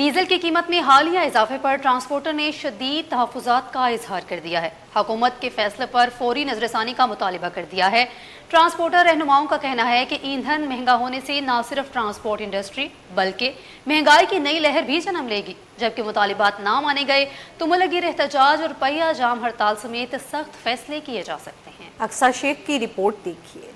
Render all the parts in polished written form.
Diesel کی قیمت میں حالیہ اضافے پر ٹرانسپورٹر نے شدید تحفظات کا اظہار کر دیا ہے۔ حکومت کے فیصلے پر فوری نظر ثانی کا مطالبہ کر دیا ہے۔ ٹرانسپورٹر رہنماؤں کا کہنا ہے کہ ایندھن مہنگا ہونے سے نہ صرف ٹرانسپورٹ انڈسٹری بلکہ مہنگائی کی نئی لہر بھی جنم لے گی۔ جبکہ مطالبات نہ مانے گئے تو ملک گیر احتجاج اور پہیہ جام ہڑتال سمیت سخت فیصلے کیے جا سکتے ہیں۔ اقصیٰ شیخ کی رپورٹ دیکھیے۔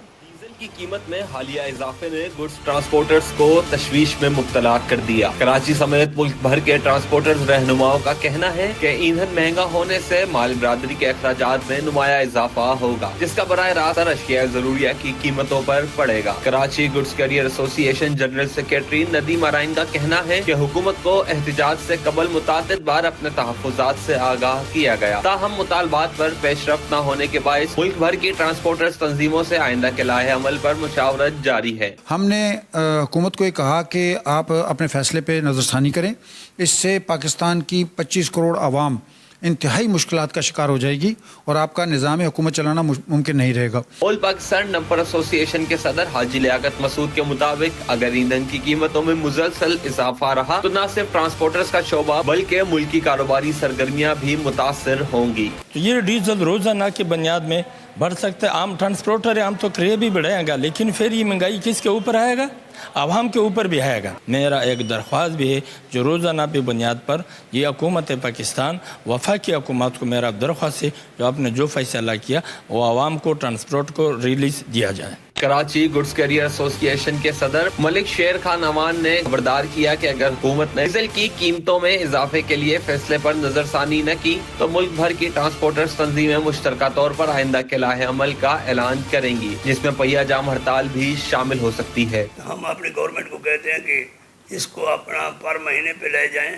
کی قیمت میں حالیہ اضافے نے گڈز ٹرانسپورٹرز کو تشویش میں مبتلا کر دیا۔ کراچی سمیت ملک بھر کے ٹرانسپورٹرز رہنماؤں کا کہنا ہے کہ ایندھن مہنگا ہونے سے مال برادری کے اخراجات میں نمایاں اضافہ ہوگا، جس کا براہ راست اشیاء ضروریہ کی قیمتوں پر پڑے گا۔ کراچی گڈز کیریئر ایسوسی ایشن جنرل سیکریٹری ندیم ارائن کا کہنا ہے کہ حکومت کو احتجاج سے قبل متعدد بار اپنے تحفظات سے آگاہ کیا گیا، تاہم مطالبات پر پیش رفت نہ ہونے کے باعث ملک بھر کی ٹرانسپورٹرز تنظیموں سے آئندہ کے لائحہ عمل پر مشاورت جاری ہے۔ ہم نے حکومت کو یہ کہا کہ آپ اپنے فیصلے پہ نظر ثانی کریں، اس سے پاکستان کی 25 کروڑ عوام انتہائی مشکلات کا شکار ہو جائے گی اور آپ کا نظام حکومت چلانا ممکن نہیں رہے گا۔ آل پاکستان ڈمپر ایسوسی ایشن کے صدر حاجی لیاقت مسعود کے مطابق اگر ایندھن کی قیمتوں میں مسلسل اضافہ رہا تو نہ صرف ٹرانسپورٹرز کا شعبہ بلکہ ملکی کاروباری سرگرمیاں بھی متاثر ہوں گی۔ یہ ڈیزل روزانہ کی بنیاد میں بڑھ سکتے، عام ٹرانسپورٹر عام تو کرایہ بھی بڑھے گا، لیکن پھر یہ مہنگائی کس کے اوپر آئے گا؟ عوام کے اوپر بھی آئے گا۔ میرا ایک درخواست بھی ہے جو روزانہ پہ بنیاد پر یہ حکومت پاکستان وفاقی حکومت کو میرا درخواست ہے جو آپ نے جو فیصلہ کیا وہ عوام کو ٹرانسپورٹ کو ریلیز دیا جائے۔ کراچی گڈز کیریئر ایسوسی ایشن کے صدر ملک شیر خان امان نے خبردار کیا کہ اگر حکومت نے ڈیزل کی قیمتوں میں اضافے کے لیے فیصلے پر نظر ثانی نہ کی تو ملک بھر کی ٹرانسپورٹرز تنظیمیں مشترکہ طور پر آئندہ کے لائحہ عمل کا اعلان کریں گی، جس میں پہیہ جام ہڑتال بھی شامل ہو سکتی ہے۔ ہم اپنی گورنمنٹ کو کہتے ہیں کہ اس کو اپنا پر مہینے پہ لے جائیں،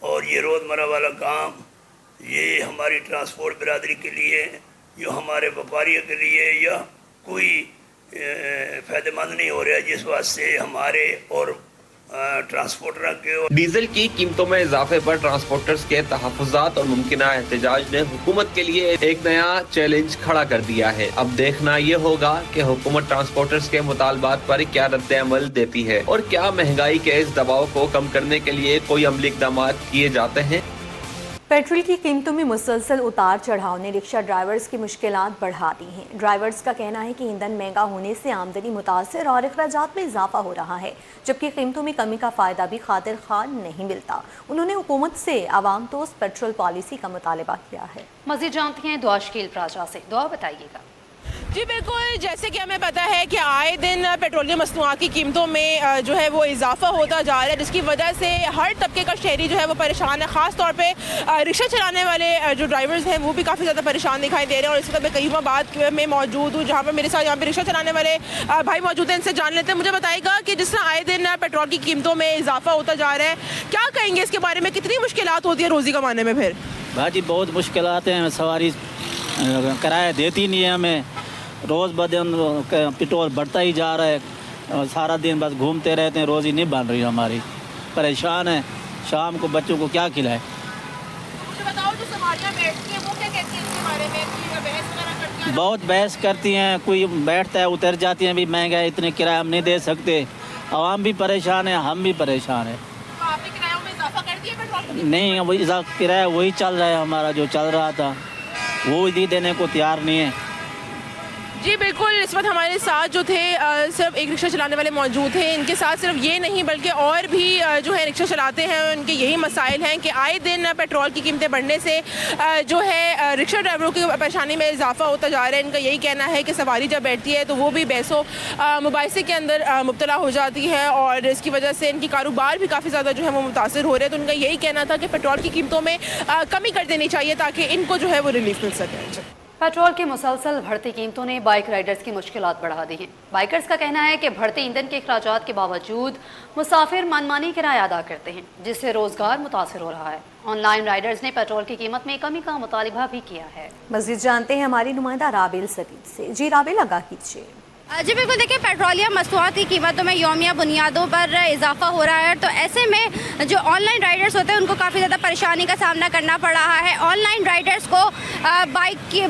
اور یہ روزمرہ والا کام یہ ہماری ٹرانسپورٹ برادری کے لیے، جو ہمارے وپاریوں کے لیے یا کوئی فائدہ مند نہیں ہو رہا، جس واسطے ہمارے اور ٹرانسپورٹر کے ڈیزل کی قیمتوں میں اضافے پر ٹرانسپورٹرز کے تحفظات اور ممکنہ احتجاج نے حکومت کے لیے ایک نیا چیلنج کھڑا کر دیا ہے۔ اب دیکھنا یہ ہوگا کہ حکومت ٹرانسپورٹرز کے مطالبات پر کیا رد عمل دیتی ہے اور کیا مہنگائی کے اس دباؤ کو کم کرنے کے لیے کوئی عملی اقدامات کیے جاتے ہیں۔ پیٹرول کی قیمتوں میں مسلسل اتار چڑھاؤ نے رکشہ ڈرائیورز کی مشکلات بڑھا دی ہیں۔ ڈرائیورز کا کہنا ہے کہ ایندھن مہنگا ہونے سے آمدنی متاثر اور اخراجات میں اضافہ ہو رہا ہے، جبکہ قیمتوں میں کمی کا فائدہ بھی خاطر خواہ نہیں ملتا۔ انہوں نے حکومت سے عوام دوست پیٹرول پالیسی کا مطالبہ کیا ہے۔ مزید جانتے ہیں دعا شکیل پراجا سے۔ دعا بتائیے گا۔ جی بالکل، جیسے کہ ہمیں پتہ ہے کہ آئے دن پیٹرولیم مصنوعات کی قیمتوں میں جو ہے وہ اضافہ ہوتا جا رہا ہے، جس کی وجہ سے ہر طبقے کا شہری جو ہے وہ پریشان ہے۔ خاص طور پہ رکشہ چلانے والے جو ڈرائیورز ہیں وہ بھی کافی زیادہ پریشان دکھائی دے رہے ہیں، اور اس وقت میں کہیں آباد میں موجود ہوں جہاں پہ میرے ساتھ یہاں پہ رکشہ چلانے والے بھائی موجود ہیں، ان سے جان لیتے ہیں۔ مجھے بتائے گا کہ جس طرح آئے دن پیٹرول کی قیمتوں میں اضافہ ہوتا جا رہا ہے، کیا کہیں گے اس کے بارے میں؟ کتنی مشکلات ہوتی ہے روزی کمانے میں؟ پھر بھائی جی بہت مشکلات ہیں، سواری کرایہ دیتی نہیں ہے ہمیں، روز بدن پٹرول بڑھتا ہی جا رہا ہے، سارا دن بس گھومتے رہتے ہیں، روزی نہیں بن رہی ہماری، پریشان ہیں، شام کو بچوں کو کیا کھلائے۔ مجھے بتاؤ جو سواریاں بیٹھتی ہیں وہ کیا کہتی ہیں اس کے بارے میں؟ بحث وغیرہ کرتی ہیں؟ بہت بحث کرتی ہیں، کوئی بیٹھتا ہے اتر جاتی ہیں، بھی مہنگا ہے اتنے کرایہ ہم نہیں دے سکتے، عوام بھی پریشان ہے، ہم بھی پریشان ہیں۔ تو آپ نے کرایوں میں اضافہ کر دیا پیٹرول؟ نہیں، وہی کرایہ وہی چل رہا ہے ہمارا جو چل رہا تھا، وہ بھی دینے کو تیار نہیں ہے۔ جی بالکل، اس وقت ہمارے ساتھ جو تھے صرف ایک رکشہ چلانے والے موجود تھے۔ ان کے ساتھ صرف یہ نہیں بلکہ اور بھی جو ہے رکشہ چلاتے ہیں، ان کے یہی مسائل ہیں کہ آئے دن پیٹرول کی قیمتیں بڑھنے سے جو ہے رکشہ ڈرائیوروں کی پریشانی میں اضافہ ہوتا جا رہا ہے۔ ان کا یہی کہنا ہے کہ سواری جب بیٹھتی ہے تو وہ بھی بحث و مباحثے کے اندر مبتلا ہو جاتی ہے، اور اس کی وجہ سے ان کی کاروبار بھی کافی زیادہ جو ہے وہ متاثر ہو رہے ہیں۔ تو ان کا یہی کہنا تھا کہ پیٹرول کی قیمتوں میں کمی کر دینی چاہیے تاکہ ان کو جو ہے وہ ریلیف مل سکے۔ پیٹرول کی مسلسل بڑھتی قیمتوں نے بائک رائیڈرز کی مشکلات بڑھا دی ہیں۔ بائکرز کا کہنا ہے کہ بڑھتے ایندھن کے اخراجات کے باوجود مسافر منمانی کرایہ ادا کرتے ہیں، جس سے روزگار متاثر ہو رہا ہے۔ آن لائن رائیڈرز نے پیٹرول کی قیمت میں کمی کا مطالبہ بھی کیا ہے۔ مزید جانتے ہیں ہماری نمائندہ رابل سدید سے۔ جی رابل، آگاہ کیجیے۔ जी बिल्कुल, देखिए पेट्रोलियम मसनूआत की कीमतों में यौमिया बुनियादों पर इजाफा हो रहा है, तो ऐसे में जो ऑनलाइन राइडर्स होते हैं उनको काफ़ी ज़्यादा परेशानी का सामना करना पड़ रहा है। ऑनलाइन राइडर्स को बाइक की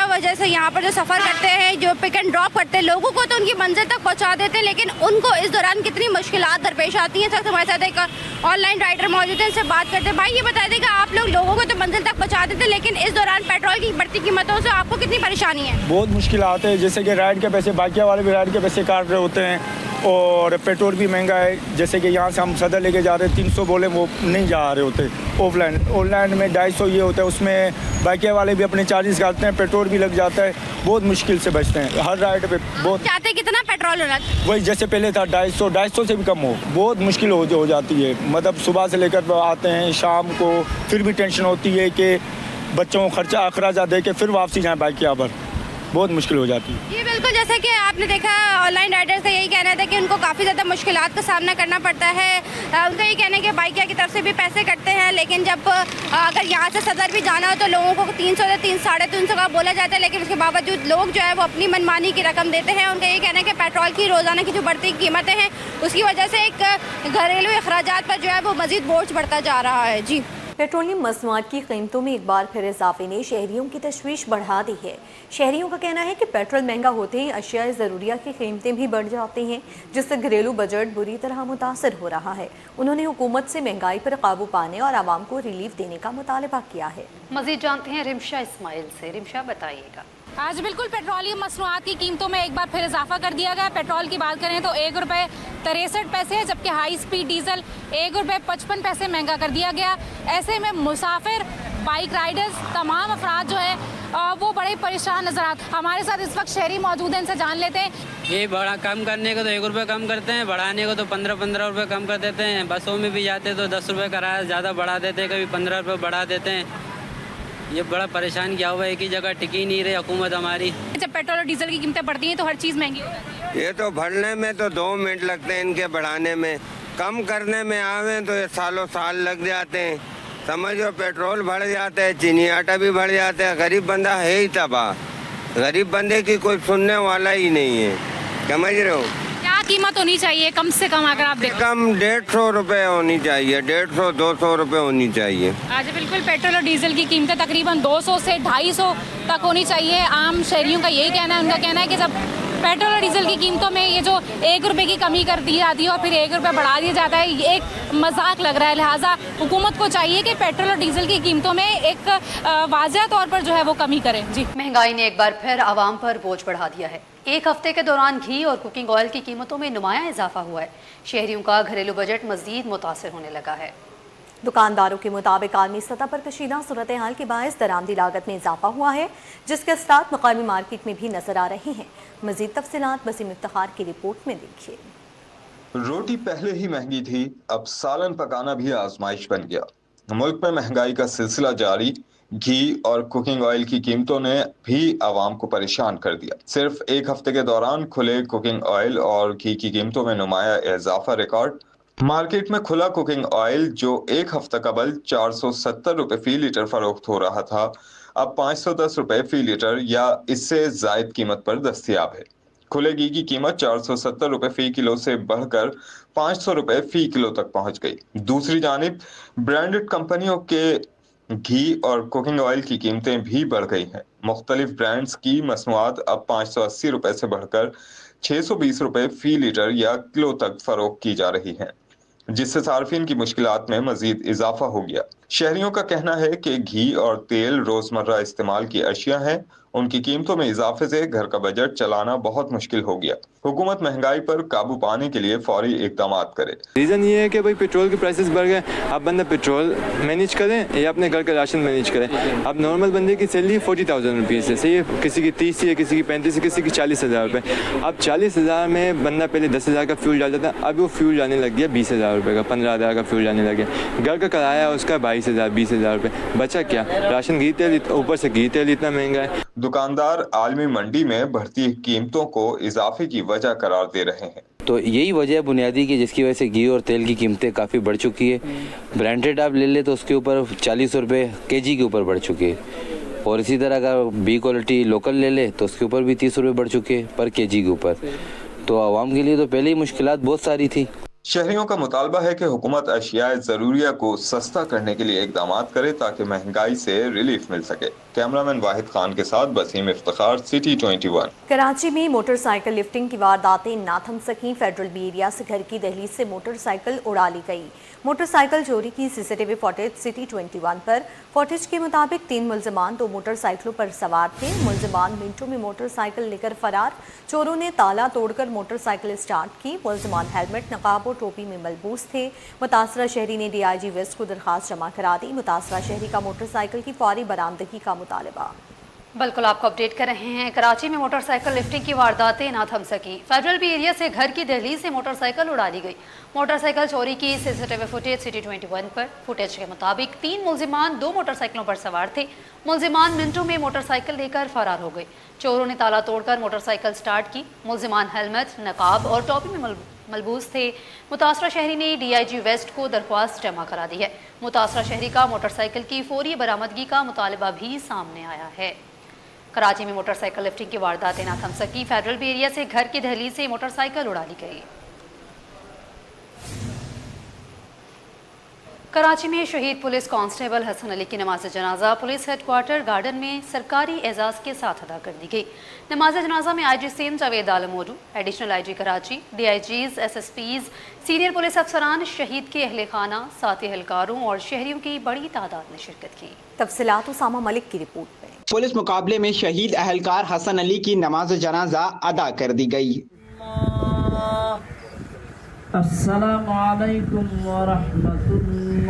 वजह से यहाँ पर जो सफ़र करते हैं, जो पिक एंड ड्रॉप करते हैं लोगों को, तो उनकी मंजिल तक पहुँचा देते हैं, लेकिन उनको इस दौरान कितनी मुश्किलात दरपेश आती हैं। सर हमारे साथ एक ऑनलाइन राइडर मौजूद है, इनसे बात करते हैं। भाई ये बता दें कि आप लोगों को तो मंजिल तक पहुँचा देते हैं, लेकिन इस दौरान पेट्रोल की बढ़ती कीमतों से आपको कितनी परेशानी है? बहुत मुश्किल आते हैं, जैसे कि राइड के पैसे, बाइक वाले भी राइड के पैसे काट रहे होते हैं, और पेट्रोल भी महंगा है। जैसे कि यहाँ से हम सदर लेके जा रहे हैं, 300 बोले वो नहीं जा रहे होते ऑफलाइन, ऑनलाइन में 250 ये होता है, उसमें बाइक वाले भी अपने चार्जेस काटते हैं, पेट्रोल भी लग जाता है, बहुत मुश्किल से बचते हैं हर राइड पे। बहुत चाहते हैं कितना पेट्रोल होना? वही जैसे पहले था 250 से भी कम हो, बहुत मुश्किल हो जाती है। मतलब सुबह से लेकर आते हैं शाम को, फिर भी टेंशन होती है कि बच्चों को खर्चा अखराजा दे के फिर वापसी जाएँ बाइक यहाँ पर, बहुत मुश्किल हो जाती है। ये बिल्कुल, जैसे कि आपने देखा ऑनलाइन राइडर्स का यही कहना था कि उनको काफ़ी ज़्यादा मुश्किलात का सामना करना पड़ता है। उनका ये कहना है कि बाइकिया की तरफ से भी पैसे कटते हैं, लेकिन जब अगर यहाँ से सदर भी जाना हो तो लोगों को 300 से 350 का बोला जाता है, लेकिन उसके बावजूद लोग जो है वो अपनी मनमानी की रकम देते हैं। उनका ये कहना है कि पेट्रोल की रोज़ाना की जो बढ़ती कीमतें हैं उसकी वजह से एक घरेलू अखराजात पर जो है वो मज़ीद बोझ बढ़ता जा रहा है। जी, पेट्रोलियम मसनूआत की कीमतों में एक बार फिर इजाफे ने शहरियों की तशवीश बढ़ा दी है। शहरियों का कहना है कि पेट्रोल महंगा होते ही अशिया ज़रूरिया की कीमतें भी बढ़ जाती हैं, जिससे घरेलू बजट बुरी तरह मुतासर हो रहा है। उन्होंने हुकूमत से महंगाई पर काबू पाने और आवाम को रिलीफ देने का मुतालबा किया है। मजीद जानते हैं रिमशा इस्माइल से। रिमशा बताइएगा। आज बिल्कुल पेट्रोलियम मसनूआत की कीमतों में एक बार फिर इजाफा कर दिया गया। पेट्रोल की बात करें तो 1 रुपये 63 पैसे है, जबकि हाई स्पीड डीजल 1 रुपये 55 पैसे महंगा कर दिया गया। ऐसे में मुसाफिर, बाइक राइडर्स, तमाम अफराद जो है वो बड़े परेशान नजर आते हैं। हमारे साथ इस वक्त शहरी मौजूद हैं, इनसे जान लेते हैं। ये बड़ा कम करने को तो 1 रुपये कम करते हैं, बढ़ाने को तो 15-15 रुपये कम कर देते हैं। बसों में भी जाते तो 10 रुपये किराया ज़्यादा बढ़ा देते हैं, कभी 15 रुपये बढ़ा देते हैं। ये बड़ा परेशान किया हुआ है, एक ही जगह टिकी नहीं रही हुकूमत हमारी। जब पेट्रोल और डीजल की कीमतें बढ़ती हैं तो हर चीज़ महंगी हो जाती है। ये तो बढ़ने में तो 2 मिनट लगते हैं, इनके बढ़ाने में, कम करने में आवे तो ये सालों साल लग जाते हैं। समझो पेट्रोल बढ़ जाता है, चीनी आटा भी बढ़ जाता है, गरीब बंदा है ही तबाह। गरीब बंदे की कोई सुनने वाला ही नहीं है, समझ रहे हो? क्या कीमत होनी चाहिए कम से कम? अगर आप देखें कम 150 रुपये होनी चाहिए, 150-200 रुपये होनी चाहिए। आज बिल्कुल पेट्रोल और डीजल की कीमतें तकरीबन 200 से 250 तक होनी चाहिए। आम शहरियों का यही कहना है। उनका कहना है कि जब पेट्रोल और डीजल की कीमतों में ये जो 1 रुपये की कमी कर दी जाती है और फिर 1 रुपये बढ़ा दिया जाता है, ये एक मजाक लग रहा है। लिहाजा हुकूमत को चाहिए कि पेट्रोल और डीजल की कीमतों में एक वाज़ेह तौर पर जो है वो कमी करें। जी, महंगाई ने एक बार फिर आवाम पर बोझ बढ़ा दिया है। एक हफ्ते के दौरान घी और कुकिंग ऑयल की कीमतों में नुमाया इजाफा हुआ है। शहरियों का घरेलू बजट मजीद मुतासर होने लगा है। दुकानदारों के मुताबिक आलमी सतह पर कशीदा सूरत हाल के बायस दरामदी लागत में इजाफा हुआ है, जिसके असरात मकामी मार्केट में भी नजर आ रहे हैं। मजीद तफसीलात वसीम इफ्तिखार की रिपोर्ट में देखिए। रोटी पहले ही महंगी थी, अब सालन पकाना भी आजमाइश बन गया। मुल्क में महंगाई का सिलसिला जारी। घी और कुकिंग ऑयल की कीमतों ने भी आवाम को परेशान कर दिया। सिर्फ एक हफ्ते के दौरान खुले कुकिंग ऑयल और घी की कीमतों में नुमाया इजाफा रिकॉर्ड। मार्केट में खुला कुकिंग ऑयल जो एक हफ्ता कबल 470 रुपए फी लीटर फरोख्त हो रहा था, अब 510 रुपए फी लीटर या इससे जायद कीमत पर दस्तयाब है। खुले घी की कीमत 470 रुपए फी किलो से बढ़कर 500 रुपए फी किलो तक पहुंच गई। दूसरी जानिब ब्रांडेड कंपनियों के घी और कुकिंग ऑयल की कीमतें भी बढ़ गई हैं। मुख्तलिफ ब्रांड्स की मसनूआत अब 580 रुपए से बढ़कर 620 रुपए फी लीटर या किलो तक फरोख्त की जा रही हैं, जिससे सार्फिन की मुश्किलात में मजीद इजाफा हो गया। शहरियों का कहना है कि घी और तेल रोजमर्रा इस्तेमाल की अशिया हैं, उनकी कीमतों में इजाफे से घर का बजट चलाना बहुत मुश्किल हो गया। हुकूमत महंगाई पर काबू पाने के लिए फौरी इकदाम करे। रीज़न ये है कि भाई पेट्रोल के प्राइसेस बढ़ गए, अब बंदा पेट्रोल मैनेज करें या अपने घर का राशन मैनेज करें। अब नॉर्मल बंदे की सैलरी 40,000 रुपीज़ है, सही है, किसी की 30 है, किसी की 35 है, किसी की 40,000 रुपये। अब 40,000 में बंदा पहले 10,000 का फ्यूल डालता था, अब वो फ्यूल जाने लग गया 20,000 रुपये का, 15,000 का फ्यूल जाने लग गया। घर का किराया उसका 22,000 20,000 रुपये, बचा क्या? राशन घी तेल, ऊपर से घी तेल इतना महंगा है। दुकानदार आलमी मंडी में बढ़ती कीमतों को इजाफे की वजह करार दे रहे हैं। तो यही वजह बुनियादी की जिसकी वजह से घी और तेल की कीमतें काफ़ी बढ़ चुकी है। ब्रांडेड आप ले ले तो उसके ऊपर 40 रुपये केजी के ऊपर बढ़ चुकी है। और इसी तरह अगर बी क्वालिटी लोकल ले ले तो उसके ऊपर भी 30 रुपये बढ़ चुके हैं पर केजी के ऊपर। तो आवाम के लिए तो पहले ही मुश्किलात बहुत सारी थी। शहरियों का मुतालबा है कि हुकूमत अशियाए ज़रूरिया को सस्ता करने के लिए इक़दाम करे ताकि महंगाई से रिलीफ मिल सके। कैमरामैन वाहिद खान के साथ वसीम इफ्तिखार, सिटी 21। कराची में मोटरसाइकिल लिफ्टिंग की वारदातें ना थम सकीं। फेडरल बी एरिया से घर की दहलीज से मोटरसाइकिल उड़ा ली गई। मोटरसाइकिल चोरी की सीसीटीवी फुटेज सिटी 21 पर। फुटेज के मुताबिक 3 मुल्जिमान 2 मोटरसाइकिलों पर सवार थे। मुल्जिमान मिनटों में मोटरसाइकिल लेकर फरार। चोरों ने ताला तोड़कर मोटरसाइकिल स्टार्ट की। मुल्जिमान हेलमेट, नकाब और टोपी में मलबूस थे। मुतासरा शहरी ने DIG वेस्ट को दरखास्त जमा करा दी। मुतासरा शहरी का मोटरसाइकिल की फौरी बरामदगी का मुतालबा। बिल्कुल आपको अपडेट कर रहे हैं। कराची में मोटरसाइकिल लिफ्टिंग की वारदातें ना थम सकी। फेडरल बी एरिया से घर की दहलीज से मोटरसाइकिल उड़ा ली गई। मोटरसाइकिल चोरी की सीसीटीवी फुटेज सिटी 21 पर। फुटेज के मुताबिक 3 मुल्जिमान 2 मोटरसाइकिलों पर सवार थे। मुल्जिमान मिनटों में मोटरसाइकिल लेकर फरार हो गए। चोरों ने ताला तोड़कर मोटरसाइकिल स्टार्ट की। मुल्जिमान हेलमेट, नकाब और टोपी में मलबूस थे। मुतासरा शहरी ने DIG वेस्ट को दरख्वास्त जमा करा दी है। मुतासरा शहरी का मोटरसाइकिल की फौरी बरामदगी का मुतालबा भी सामने आया है। कराची में मोटरसाइकिल लिफ्टिंग की वारदातें ना थम सकी। फेडरल बी एरिया से घर की दहलीज से मोटरसाइकिल उड़ा ली गई। कराची में शहीद पुलिस कांस्टेबल हसन अली की नमाज जनाजा पुलिस हेडक्वार्टर गार्डन में सरकारी एजाज के साथ अदा कर दी गई। नमाज जनाजा में IG सिंध जावेद आलम मौजूद, additional IG Karachi, DIGs, SSPs, senior police अफसरान, शहीद के अहले खाना, साथी एहलकारों और शहरियों की बड़ी तादाद ने शिरकत की। तफसीलात उसामा मलिक की रिपोर्ट में। पुलिस मुकाबले में शहीद अहलकार हसन अली की नमाज जनाजा अदा कर दी गई। अस्सलामु अलैकुम व रहमतुल्लाह।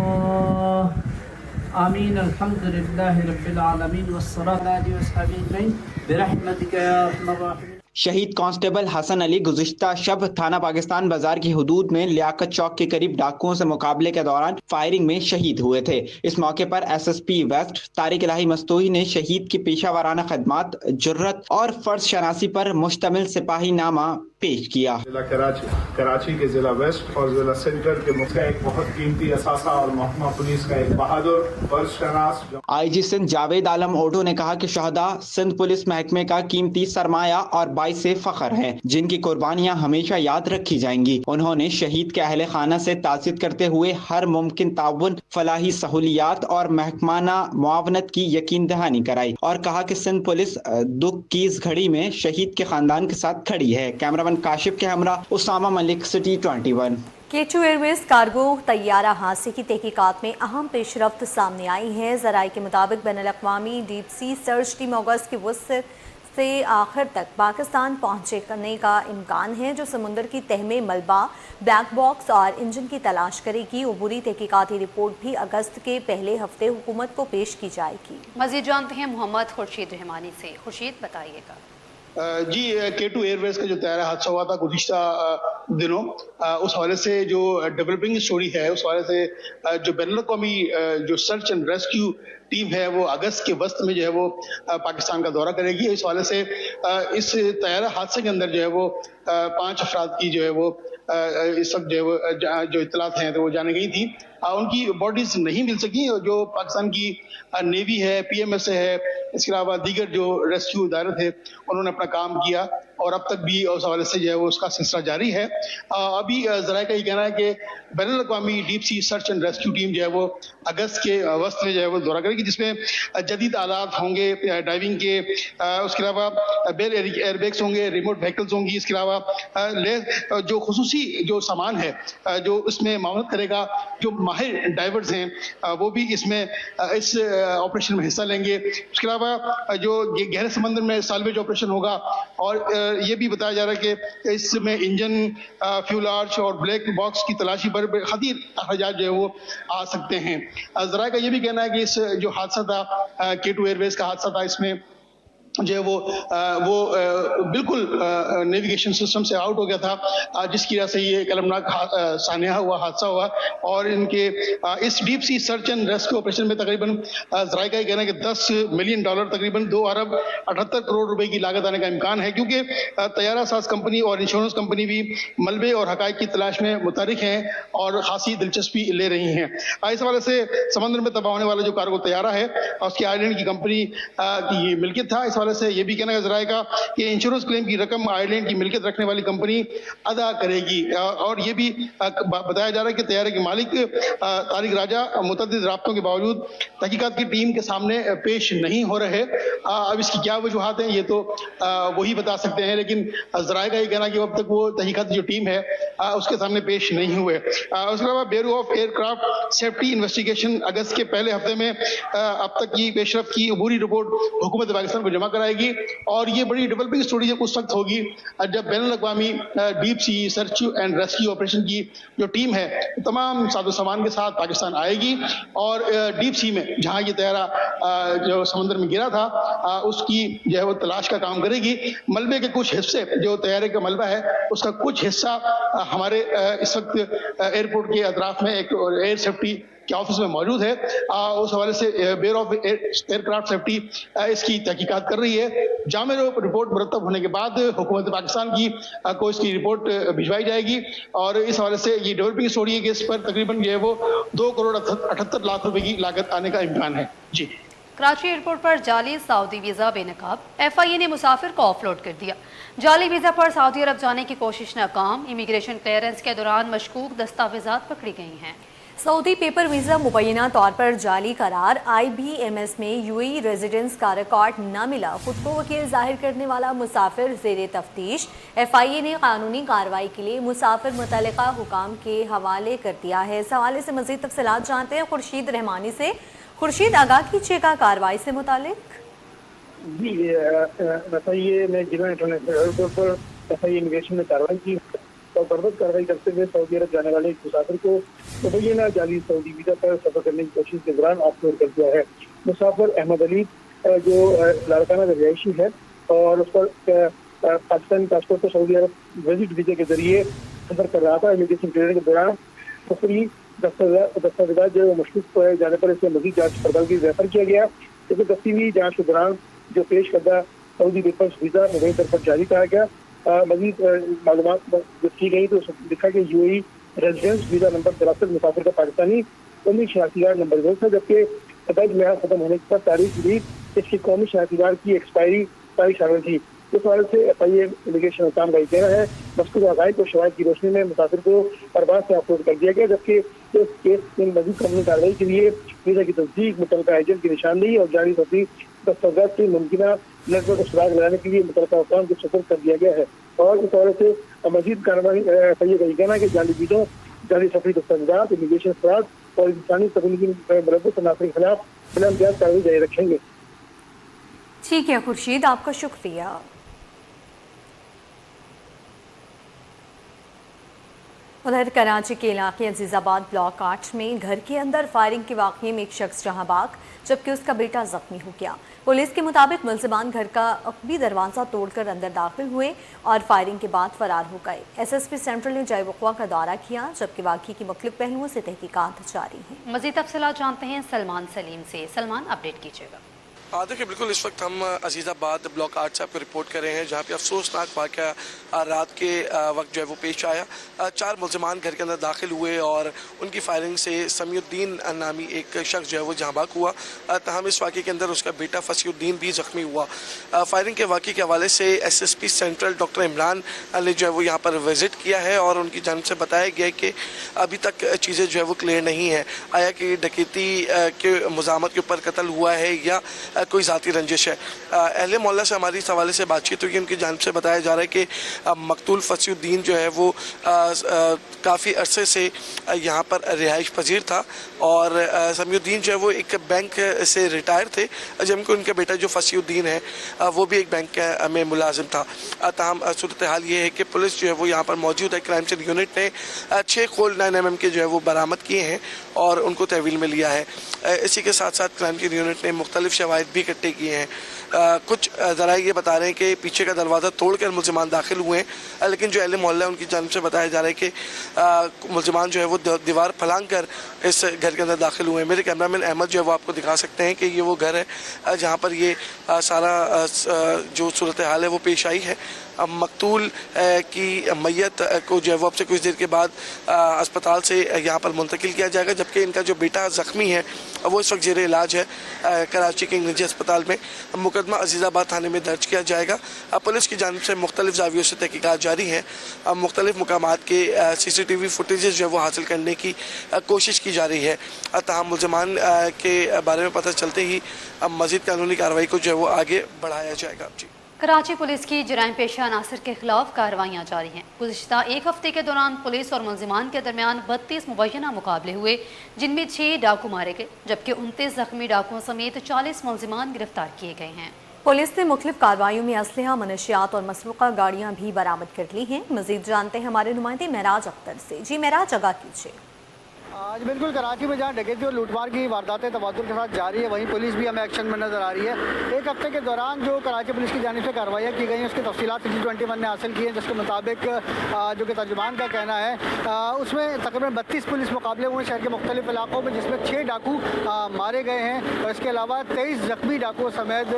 आमीन। अल्हम्दुलिल्लाहि रब्बिल आलमीन वस्सलातु अलैहि वसल्लम बिरहमतिका या अरहमर राहिमीन। शहीद कांस्टेबल हसन अली गुज़िश्ता शब थाना पाकिस्तान बाजार की हुदूद में लियाकत चौक के करीब डाकुओं से मुकाबले के दौरान फायरिंग में शहीद हुए थे। इस मौके पर SSP वेस्ट तारिक इलाही मस्तूही ने शहीद की पेशा वाराना खदमात, जुर्रत और फर्ज शनासी पर मुश्तमिल सिपाही नामा पेश किया। जिला कराची के जिला वेस्ट और जिला सेंट्रल के मुख्य एक बहुत कीमती असासा और महकमा पुलिस का एक बहादुर फर्ज शनास IG सिंध जावेद आलम ओटो ने कहा कि शहदा सिंध पुलिस महकमे का कीमती सरमाया और बाइस फख्र हैं, जिनकी कुर्बानियां हमेशा याद रखी जाएंगी। उन्होंने शहीद के अहले खाना से तासीद करते हुए हर मुमकिन ताउन, फलाही सहूलियात और महकमाना मुआवनत की यकीन दहानी कराई और कहा कि सिंध पुलिस दुख की इस घड़ी में शहीद के खानदान के साथ खड़ी है। कैमरामैन काशिफ के हमरा Usama Malik, city 21। K2 airways cargo तैयारा हादसे की तहकीकात में अहम पेशरफ्त सामने आई है। ज़राए के मुताबिक बैनुल-अक़वामी डीप सी सर्च टीम अगस्त के वसत से आखिर तक पाकिस्तान पहुंचने का इम्कान है, जो समुंदर की तह में मलबा, ब्लैक बॉक्स और इंजन की तलाश करेगी। अबूरी तहकीकाती रिपोर्ट भी अगस्त के पहले हफ्ते हुकूमत को पेश की जाएगी। मज़ीद जानते हैं मोहम्मद खुर्शीद रहमानी से। खुर्शीद बताइएगा। जी, K2 एयरवेज का जो तैयारा हादसा हुआ था गुज़िश्ता दिनों, उस हवाले से जो डेवलपिंग स्टोरी है, उस हवाले से जो बैनुल-अक़वामी जो सर्च एंड रेस्क्यू टीम है वो अगस्त के वस्त में जो है वो पाकिस्तान का दौरा करेगी। इस हवाले से इस तैयारा हादसे के अंदर जो है वो 5 अफराद की जो है वो इस वक्त जो है वो जो इत्तलात हैं तो वो जानी गई थी। उनकी बॉडीज नहीं मिल सकी। जो पाकिस्तान की नेवी है, PMSA है, इसके अलावा दीगर जो रेस्क्यू इदारे थे उन्होंने अपना काम किया और अब तक भी उस हवाले से जो है वो उसका सिलसिला जारी है। अभी ज़राए का ये कहना है कि बैनुल-अक़वामी deep sea search and rescue team जो है वो अगस्त के वस्त में जो है वो दौरा करेगी, जिसमें जदीद आलात होंगे डाइविंग के, उसके अलावा बेल एयरबैग्स होंगे, रिमोट व्हीकल्स होंगी, इसके अलावा जो खुसूसी जो सामान है जो इसमें मामलत करेगा, जो माहिर डाइवर्स हैं वो भी इसमें इस ऑपरेशन में हिस्सा लेंगे। उसके अलावा जो गहरे समंदर में साल्वेज ऑपरेशन होगा और ये भी बताया जा रहा है कि इसमें इंजन, फ्यूल आर्च और ब्लैक बॉक्स की तलाशी पर खतीर अखराजात जो है वो आ सकते हैं। ज़रा का ये भी कहना है कि इस जो हादसा था K2 एयरवेज का हादसा था, इसमें जो है वो बिल्कुल नेविगेशन सिस्टम से आउट हो गया था, जिसकी वजह से ये कलमनाक सानिया हुआ, हादसा हुआ। और इनके इस deep sea search and rescue operation में तकरीबन ज़राए का कहना है कि $10 मिलियन तकरीबन 2 अरब 78 करोड़ रुपए की लागत आने का इम्कान है, क्योंकि तैयारा साज कंपनी और इंश्योरेंस कंपनी भी मलबे और हकायक की तलाश में मुतहरिक हैं और खासी दिलचस्पी ले रही हैं। इस हवाले से समंदर में तबाह होने वाला जो कार्गो तैयारा है और उसकी आयरलैंड की कंपनी की मिल्कियत था। इस हवाले से ये भी कहना है ज़राए का कि इंश्योरेंस क्लेम की रकम आयरलैंड की मिल्कियत रखने वाली कंपनी अदा करेगी। और ये भी बताया जा रहा है कि तैयारे के मालिक तारिक राजा मुतअद्दिद राब्तों के बावजूद तहकीकात की टीम के सामने पेश नहीं हो रहे। अब इसकी क्या वजूहात हैं ये तो वही बता सकते हैं, लेकिन ज़राए का ये कहना कि अब तक वो तहकीकात जो टीम है उसके सामने पेश नहीं हुए। उसके अलावा bureau of aircraft safety investigation अगस्त के पहले हफ्ते में अब तक की पेशरफ की अबूरी रिपोर्ट हुकूमत पाकिस्तान को जमा कराएगी। और ये बड़ी डेवलपिंग स्टोरी जब उस वक्त होगी जब बैनुल-अक़वामी deep sea search and rescue operation की जो टीम है तमाम साजो सामान के साथ पाकिस्तान आएगी और डीप सी में जहां ये तैयारा जो समुद्र में गिरा था उसकी जो है वो तलाश का काम करेगी। मलबे के कुछ हिस्से जो तैयारे का मलबा है उसका कुछ हिस्सा हमारे इस वक्त एयरपोर्ट के अतराफ में एक एयर सेफ्टी के ऑफिस में मौजूद है। उस हवाले से ब्यूरो ऑफ एयरक्राफ्ट सेफ्टी इसकी तहकीकात कर रही है। जामे रिपोर्ट मुरतब होने के बाद हुकूमत पाकिस्तान की को इसकी रिपोर्ट भिजवाई जाएगी और इस हवाले से ये डेवलपिंग स्टोरी है कि इस पर तकरीबन जो है वो 2 करोड़ 78 लाख रुपए की लागत आने का इम्कान है। जी, कराची एयरपोर्ट पर जाली सऊदी वीज़ा बेनकाब, FIA ने मुसाफिर को ऑफलोड कर दिया। जाली वीज़ा पर सऊदी अरब जाने की कोशिश नाकाम, इमिग्रेशन क्लियरेंस के दौरान मशकूक दस्तावेजात पकड़ी गई हैं। सऊदी पेपर वीज़ा मुबैना तौर पर जाली करार, IBMS में UAE रेजिडेंस का रिकॉर्ड न मिला, खुद को वकील जाहिर करने वाला मुसाफिर ज़ेरे तफ्तीश। FIA ने कानूनी कार्रवाई के लिए मुसाफिर मुतल्लिका हुकाम के हवाले कर दिया है। इस हवाले से मज़ीद तफसीलात जानते हैं खुर्शीद रहमानी से। खुर्शीद, आगाह कीजिएगा कार्रवाई से मुतालिक। जी, FIA ने जिला इंटरनेशनल एयरपोर्ट पर FIA इमिग्रेशन ने कार्रवाई की और बर्बत कार्रवाई करते हुए सऊदी अरब जाने वाले एक मुसाफिर को मुबैना जाली सऊदी वीज़ा पर सफर करने की कोशिश के दौरान ऑफलोड कर दिया है। मुसाफिर अहमद अली जो लाड़काना रिहायशी है और उस पर पाकिस्तानी पासपोर्ट पर सऊदी अरब विजिट वीज़े के जरिए सफर कर रहा था। इमिग्रेशन क्लियरेंस के दौरान सफरी दस्तावेजात जो मशकूक पाए जाने पर इसे मजीद जाँच पड़ताल के लिए रेफर किया गया, क्योंकि तफसीली जाँच के दौरान जो पेश करदा सऊदी पेपर्स वीज़ा मुबैना तौर पर जारी कहा गया। मजीद मालूमात जब की गई तो लिखा कि UAE रेजिडेंस वीज़ा नंबर 63 मुसाफिर का पाकिस्तानी कौमी शनाख्ती कार्ड नंबर 2 था, जबकि अदायद मियाद खत्म होने पर तारीख भी इसकी कौमी शनाख्ती कार्ड की एक्सपायरी तारीख शामिल थी। इस हवाले से FIA इमिग्रेशन हुकाम का ये कहना है मज़कूर हक़ाइक़ और शवाहिद की रोशनी में मुसाफिर को परवाज़ से ऑफलोड कर दिया गया, जबकि इस केस में मज़ीद कानूनी कार्रवाई के लिए वीज़ा की तस्दीक, मुतल्लिका एजेंट की निशानदेही और जारी सफरी दस्तावेज़ात की मुमकिना नेटवर्क को सुराग लगाने के लिए मुतल्लिका हुकाम को सुपुर्द कर दिया गया है। और इस हवाले से मज़ीद कार्रवाई FIA का ये कहना है कि जाली वीज़ों, जाली सफरी दस्तावेज़ात, इमिग्रेशन फ्रॉड और इंसानी तकनीकी मुलव्वस अनासर के खिलाफ बिला इम्तियाज़ कार्रवाई जारी रखेंगे। ठीक है खुर्शीद, आपका शुक्रिया। उधर कराची के इलाके अजीज़ाबाद ब्लॉक 8 में घर के अंदर फायरिंग के वाक़ये में एक शख्स जहां बाग जबकि उसका बेटा जख्मी हो गया। पुलिस के मुताबिक मुलज़िमान घर का अक़बी दरवाज़ा तोड़कर अंदर दाखिल हुए और फायरिंग के बाद फरार हो गए। SSP सेंट्रल ने जय वक़वा का दौरा किया, जबकि वाक़ये की मुख्तलिफ़ पहलुओं से तहकीकात जारी है। मज़ीद तफसीलात जानते हैं सलमान सलीम से। सलमान, अपडेट कीजिएगा। देखिए, बिल्कुल इस वक्त हम अजीज़ाबाद ब्लॉक 8 से आपको रिपोर्ट कर रहे हैं, जहाँ पे अफसोसनाक वाक़या रात के वक्त जो है वो पेश आया। 4 मुलज़िमान घर के अंदर दाखिल हुए और उनकी फायरिंग से समीउद्दीन नामी एक शख्स जो है वो जहाँ बाक हुआ। तहम इस वाक़े के अंदर उसका बेटा फसीउद्दीन भी ज़ख्मी हुआ। फायरिंग के वाक़े के हवाले से SSP सेंट्रल डॉक्टर इमरान ने जो है वो यहाँ पर विज़िट किया है और उनकी जानिब से बताया गया कि अभी तक चीज़ें जो है वो क्लियर नहीं है। आया कि डकैती के मुज़ामत के ऊपर कत्ल हुआ है या कोई ज़ाती रंजिश है। अहले मोहल्ला से हमारी इस हवाले से बातचीत हुई, उनकी जानिब से बताया जा रहा है कि मकतूल फसीउद्दीन जो है वो काफ़ी अरसे से यहाँ पर रिहाइश पजीर था और समीउद्दीन जो है वो एक बैंक से रिटायर थे, जबकि उनका बेटा जो फसीउद्दीन है वो भी एक बैंक में मुलाजिम था। तमाम सूरत हाल ये है कि पुलिस जो है वो यहाँ पर मौजूद है। क्राइम सीन यूनिट ने 6 खोल 9mm के जो है वो बरामद किए हैं और उनको तहवील में लिया है। इसी के साथ साथ क्राइम सीन यूनिट ने मुख्तलिफ शवाहिद भी इकट्ठे किए हैं। कुछ ज़राए ये बता रहे हैं कि पीछे का दरवाज़ा तोड़ कर मुलजिमान दाखिल हुए हैं, लेकिन जो अहले मोहल्ला है उनकी जानिब से बताया जा रहा है कि मुलजिमान जो है वो दीवार फलांग कर इस घर के अंदर दाखिल हुए हैं। मेरे कैमरामैन अहमद जो है वो आपको दिखा सकते हैं कि ये वो घर है जहाँ पर ये सारा जो सूरत हाल है वो पेश आई है। मकतूल की मैयत को जो है वो अब से कुछ देर के बाद अस्पताल से यहाँ पर मुंतकिल किया जाएगा, जबकि इनका जो बेटा ज़ख्मी है वो इस वक्त जेर इलाज है कराची के निजी अस्पताल में। मुकदमा अजीज़ाबाद थाने में दर्ज किया जाएगा। पुलिस की जानिब से मुख्तलिफ ज़ावियों से तहकीकात जारी है। मुख्तलिफ मकामात के CCTV फुटेजेस जो है वो हासिल करने की कोशिश की जा रही है। ताहम मुलज़मान के बारे में पता चलते ही मज़ीद कानूनी कार्रवाई को जो है वो आगे बढ़ाया जाएगा। जी, कराची पुलिस की जराइम पेशा अनासर के खिलाफ कार्रवाइयाँ जारी हैं। गुज़िश्ता एक हफ्ते के दौरान पुलिस और मुलजिमान के दरमियान 32 मुबैना मुकाबले हुए, जिनमें 6 डाकू मारे गए, जबकि 29 जख्मी डाकुओं समेत 40 मुलजिमान गिरफ्तार किए गए हैं। पुलिस ने मुख्तलिफ कार्रवाइयों में असलहा, मनशियात और मसरूक़ा गाड़ियाँ भी बरामद कर ली हैं। मज़ीद जानते हैं हमारे नुमाइंदे महराज अख्तर से। जी महराज, आगाह कीजिए। आज बिल्कुल कराची में जहाँ डकैती और लूटमार की वारदातें तवातुर के साथ जारी है, वहीं पुलिस भी हमें एक्शन में नजर आ रही है। एक हफ्ते के दौरान जो कराची पुलिस की जानिब से कार्रवाइयाँ की गई हैं उसकी तफसीलात City21 ने हासिल की हैं, जिसके मुताबिक जो कि तर्जुमान का कहना है उसमें तकरीबन 32 पुलिस मुकाबले हुए शहर के मुख्तलिफ इलाकों में, जिसमें 6 डाकू मारे गए हैं और इसके अलावा 23 जख्मी डाकुओं समेत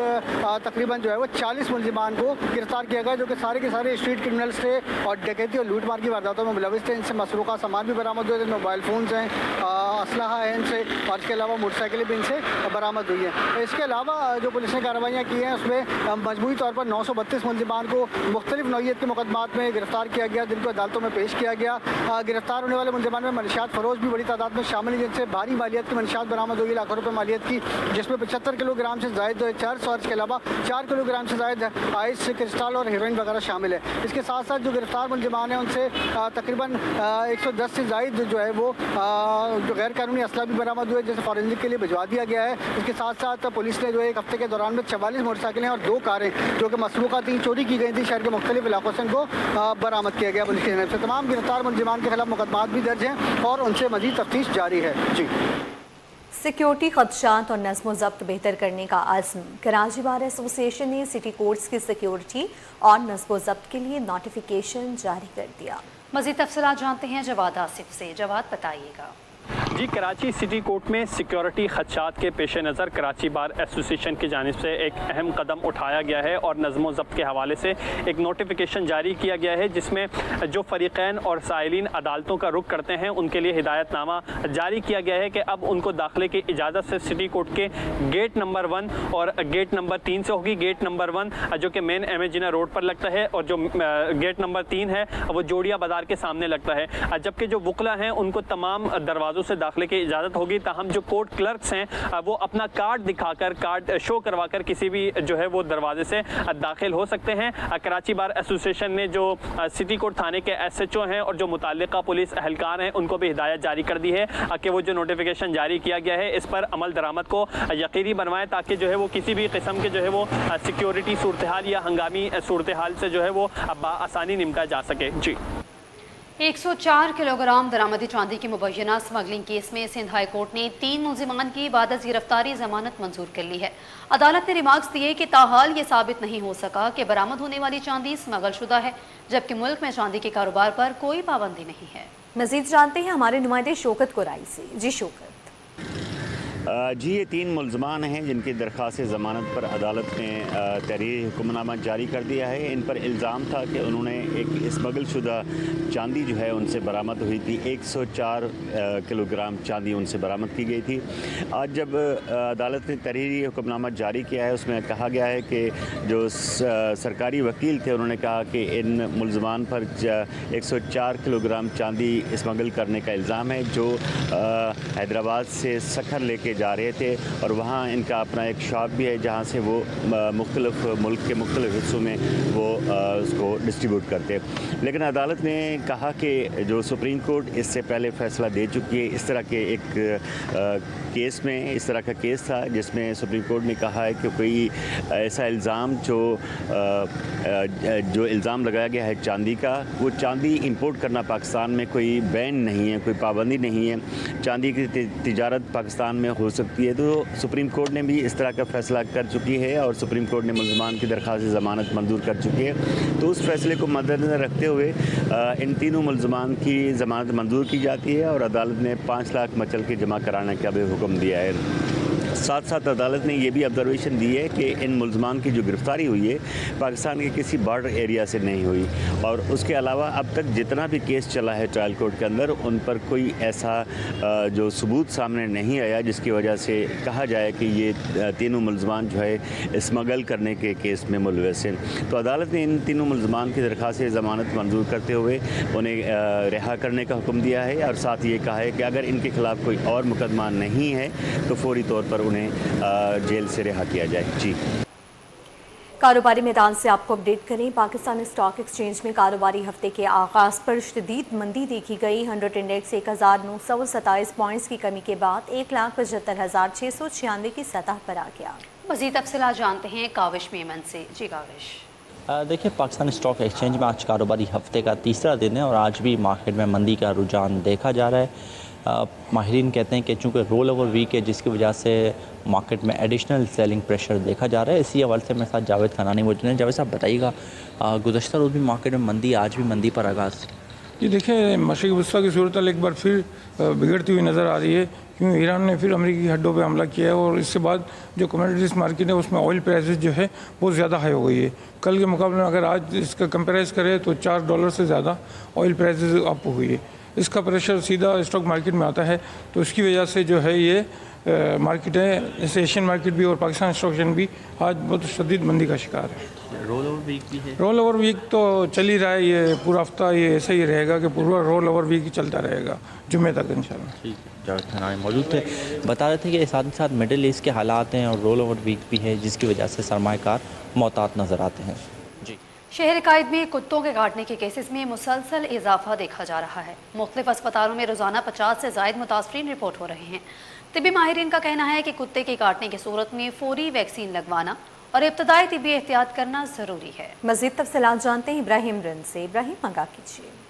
तकरीबन जो है वो 40 मुलजिमान को गिरफ्तार किया गया, जो कि सारे के सारे स्ट्रीट क्रिमिनल्स थे और डकैती और लूटमार की वारदातों में मुलविस थे। इनसे मसरूक़ा सामान भी बरामद हुए, मोबाइल फ़ोन्स हैं, असलहा है इनसे, और इसके अलावा मोटरसाइकिलें भी इनसे बरामद हुई हैं। इसके अलावा जो पुलिस ने कार्रवाइयाँ की हैं उसमें मजमूई तौर पर 932 मुलजिमान को मुख्तलिफ नौइयत के मुकदमात में गिरफ्तार किया गया, जिनको अदालतों में पेश किया गया। गिरफ्तार होने वाले मुलजिमान में मनशियात फरोश भी बड़ी तादाद में शामिल है, जिनसे भारी मालियत की मनशियात बरामद हुई, लाखों रुपये मालियत की, जिसमें 75 किलोग्राम से ज़ायद चर्स और इसके अलावा 4 किलोग्राम से ज़ायद आइस, क्रिस्टल और हेरोइन वगैरह शामिल है। इसके साथ साथ जो गिरफ्तार मुलजिमान हैं उनसे तकरीबन 110 से ज़ायद जो है वो जो गैर कानूनी असला भी बरामद हुए, जैसे फॉरेंसिक के लिए भिजवा दिया गया है। इसके साथ साथ पुलिस ने जो एक हफ्ते के दौरान में 44 मोटरसाइकिलें और 2 कारें जो कि मसरूक़ा थी, चोरी की गई थी, शहर के मुख्तलिफ इलाकों से इनको बरामद किया गया पुलिस की तरफ से। तमाम गिरफ्तार मुलजिमान के खिलाफ मुकदमात भी दर्ज हैं और उनसे मज़ीद तफ्तीश जारी है। जी, सिक्योरिटी खदशात और नज़्म व ज़ब्त बेहतर करने का आज़म। कराची बार एसोसिएशन ने सिटी कोर्ट्स की सिक्योरिटी और नज़्म व ज़ब्त के लिए नोटिफिकेशन जारी कर दिया। मज़ीद तफसीलात जानते हैं जवाद आसिफ से। जवाद, बताइएगा। जी, कराची सिटी कोर्ट में सिक्योरिटी खदशात के पेश नज़र कराची बार एसोसिएशन की जानिब से एक अहम कदम उठाया गया है और नज़्म व ज़ब्त के हवाले से एक नोटिफिकेशन जारी किया गया है, जिसमें जो फ़रीक़ैन और साइलिन अदालतों का रुख करते हैं उनके लिए हिदायतनामा जारी किया गया है कि अब उनको दाखिले की इजाज़त से सिटी कोर्ट के गेट नंबर 1 और गेट नंबर 3 से होगी। गेट नंबर 1 जो कि मेन एमेजिना रोड पर लगता है और जो गेट नंबर 3 है वो जोड़िया बाज़ार के सामने लगता है, जबकि जो वकला हैं उनको तमाम दरवाज़ों से दाखिले की इजाज़त होगी। ताहम जो कोर्ट क्लर्क्स हैं वो अपना कार्ड दिखाकर, कार्ड शो करवाकर किसी भी जो है वो दरवाजे से दाखिल हो सकते हैं। कराची बार एसोसिएशन ने जो सिटी कोर्ट थाने के SHO हैं और जो मुताल्लिका पुलिस अहलकार हैं उनको भी हिदायत जारी कर दी है कि वो जो नोटिफिकेशन जारी किया गया है इस पर अमल दरामद को यकीनी बनवाएं, ताकि जो है वो किसी भी किस्म के जो है वो सिक्योरिटी सूरत हाल या हंगामी सूरत हाल से जो है वो आसानी निपटा जा सके। जी, 104 किलोग्राम दरामदी चांदी की मुबैना स्मगलिंग केस में सिंध हाई कोर्ट ने 3 मुलजिमान की बाद गिरफ्तारी जमानत मंजूर कर ली है। अदालत ने रिमार्क्स दिए कि ताहाल ये साबित नहीं हो सका कि बरामद होने वाली चांदी स्मगल शुदा है, जबकि मुल्क में चांदी के कारोबार पर कोई पाबंदी नहीं है। मजीद जानते हैं हमारे नुमाइंदे शौकत कुराई से। जी शौकत। जी, ये 3 मुलजमान हैं जिनकी दरख्वास्त ज़मानत पर अदालत ने तहरीर हुक्मनामा जारी कर दिया है। इन पर इल्ज़ाम था कि उन्होंने एक स्मगल शुदा चांदी जो है उनसे बरामद हुई थी, 104 किलोग्राम चांदी उनसे बरामद की गई थी। आज जब अदालत ने तहरीरी हुक्मनामा जारी किया है उसमें कहा गया है कि जो सरकारी वकील थे उन्होंने कहा कि इन मुलजमान पर 104 किलोग्राम चांदी स्मगल करने का इल्ज़ाम है, जो हैदराबाद से सखर लेके जा रहे थे और वहाँ इनका अपना एक शॉप भी है जहाँ से वो मुख्तलिफ मुल्क के मुख्तलिफ हिस्सों में वो उसको डिस्ट्रीब्यूट करते। लेकिन अदालत ने कहा कि जो सुप्रीम कोर्ट इससे पहले फ़ैसला दे चुकी है, इस तरह के एक केस में, इस तरह का केस था जिसमें सुप्रीम कोर्ट ने कहा है कि कोई ऐसा इल्ज़ाम जो इल्ज़ाम लगाया गया है चांदी का, वो चांदी इंपोर्ट करना पाकिस्तान में कोई बैन नहीं है, कोई पाबंदी नहीं है। चांदी की तिजारत पाकिस्तान में हो सकती है। तो सुप्रीम कोर्ट ने भी इस तरह का फैसला कर चुकी है और सुप्रीम कोर्ट ने मुल्ज़मान की दरख्वास्त ज़मानत मंजूर कर चुकी है। तो उस फैसले को मद्देनज़र रखते हुए इन तीनों मुल्ज़मान की ज़मानत मंजूर की जाती है और अदालत ने 5 लाख मचल के जमा कराने का भी हुक्म दिया है। साथ साथ अदालत ने ये भी ऑब्जर्वेशन दी है कि इन मुल्ज़मान की जो गिरफ़्तारी हुई है पाकिस्तान के किसी बॉर्डर एरिया से नहीं हुई और उसके अलावा अब तक जितना भी केस चला है ट्रायल कोर्ट के अंदर उन पर कोई ऐसा जो सबूत सामने नहीं आया जिसकी वजह से कहा जाए कि ये तीनों मुल्ज़मान जो है स्मगल करने के केस में मुलविस हैं। तो अदालत ने इन तीनों मुल्ज़मान की दरख्वास्त ज़मानत मंजूर करते हुए उन्हें रिहा करने का हुक्म दिया है और साथ ये कहा है कि अगर इनके ख़िलाफ़ कोई और मुकदमा नहीं है तो फौरी तौर पर उन्हें जेल से रिहा किया जाए। जी, कारोबारी मैदान से आपको अपडेट करें। पाकिस्तान स्टॉक एक्सचेंज में कारोबारी हफ्ते के आगाज़ पर शदीद मंदी देखी गई। 100 इंडेक्स 1927 पॉइंट्स की कमी के बाद 1,75,696 की सतह पर आ गया। मज़ीद तफसीलात जानते हैं काविश मेमन से। जी काविश। देखिए, पाकिस्तान स्टॉक एक्सचेंज में आज कारोबारी हफ्ते का तीसरा दिन है और आज भी मार्केट में मंदी का रुझान देखा जा रहा है। माहिरीन कहते हैं कि चूँकि रोल ओवर वीक है जिसकी वजह से मार्केट में एडिशनल सेलिंग प्रेशर देखा जा रहा है। इसी हवाले से मेरे साथ जावेद खनानी मौजूद हैं। जावेद साहब बताइएगा, गुज़श्ता रोज़ भी मार्केट में मंदी, आज भी मंदी पर आगाज़। ये देखिए, मशरिक़ वस्ता की सूरत एक बार फिर बिगड़ती हुई नज़र आ रही है क्योंकि ईरान ने फिर अमेरिकी हड्डों पे हमला किया है और इसके बाद जो कमोडिटीज़ मार्केट है उसमें ऑयल प्राइसेस जो है बहुत ज़्यादा हाई हो गई है। कल के मुकाबले में अगर आज इसका कंपेराइज करें तो $4 से ज़्यादा ऑयल प्राइसेस अप हुई है। इसका प्रेशर सीधा स्टॉक मार्केट में आता है तो इसकी वजह से जो है ये मार्केटें जैसे एशियन मार्केट भी और पाकिस्तान स्टॉक एक्सचेंज भी आज बहुत शदीद मंदी का शिकार है। रोल ओवर वीक भी है। रोल ओवर वीक तो चल ही रहा है, ये पूरा हफ्ता ये ऐसे ही रहेगा कि पूरा रोल ओवर वीक ही चलता रहेगा जुम्मे तक इंशाल्लाह। ठीक है, जावेद खनानी मौजूद थे, बता रहे थे कि साथ ही साथ मिडिल ईस्ट के हालात हैं और रोल ओवर वीक भी है जिसकी वजह से सरमाएकार मोहतात नज़र आते हैं। जी, शहर कायद में कुत्तों के काटने के केसेस में मुसलसल इजाफा देखा जा रहा है। मुख्तलिफ अस्पतालों में रोज़ाना 50 से ज़ायद मुतासरीन रिपोर्ट हो रहे हैं। तिब्बी माहिरीन का कहना है कि कुत्ते के काटने की सूरत में फौरी वैक्सीन लगवाना और इब्तदाई तिब्बी एहतियात करना ज़रूरी है। मज़ीद तफसीलात जानते हैं इब्राहिम रन से। इब्राहिम आगाह कीजिए।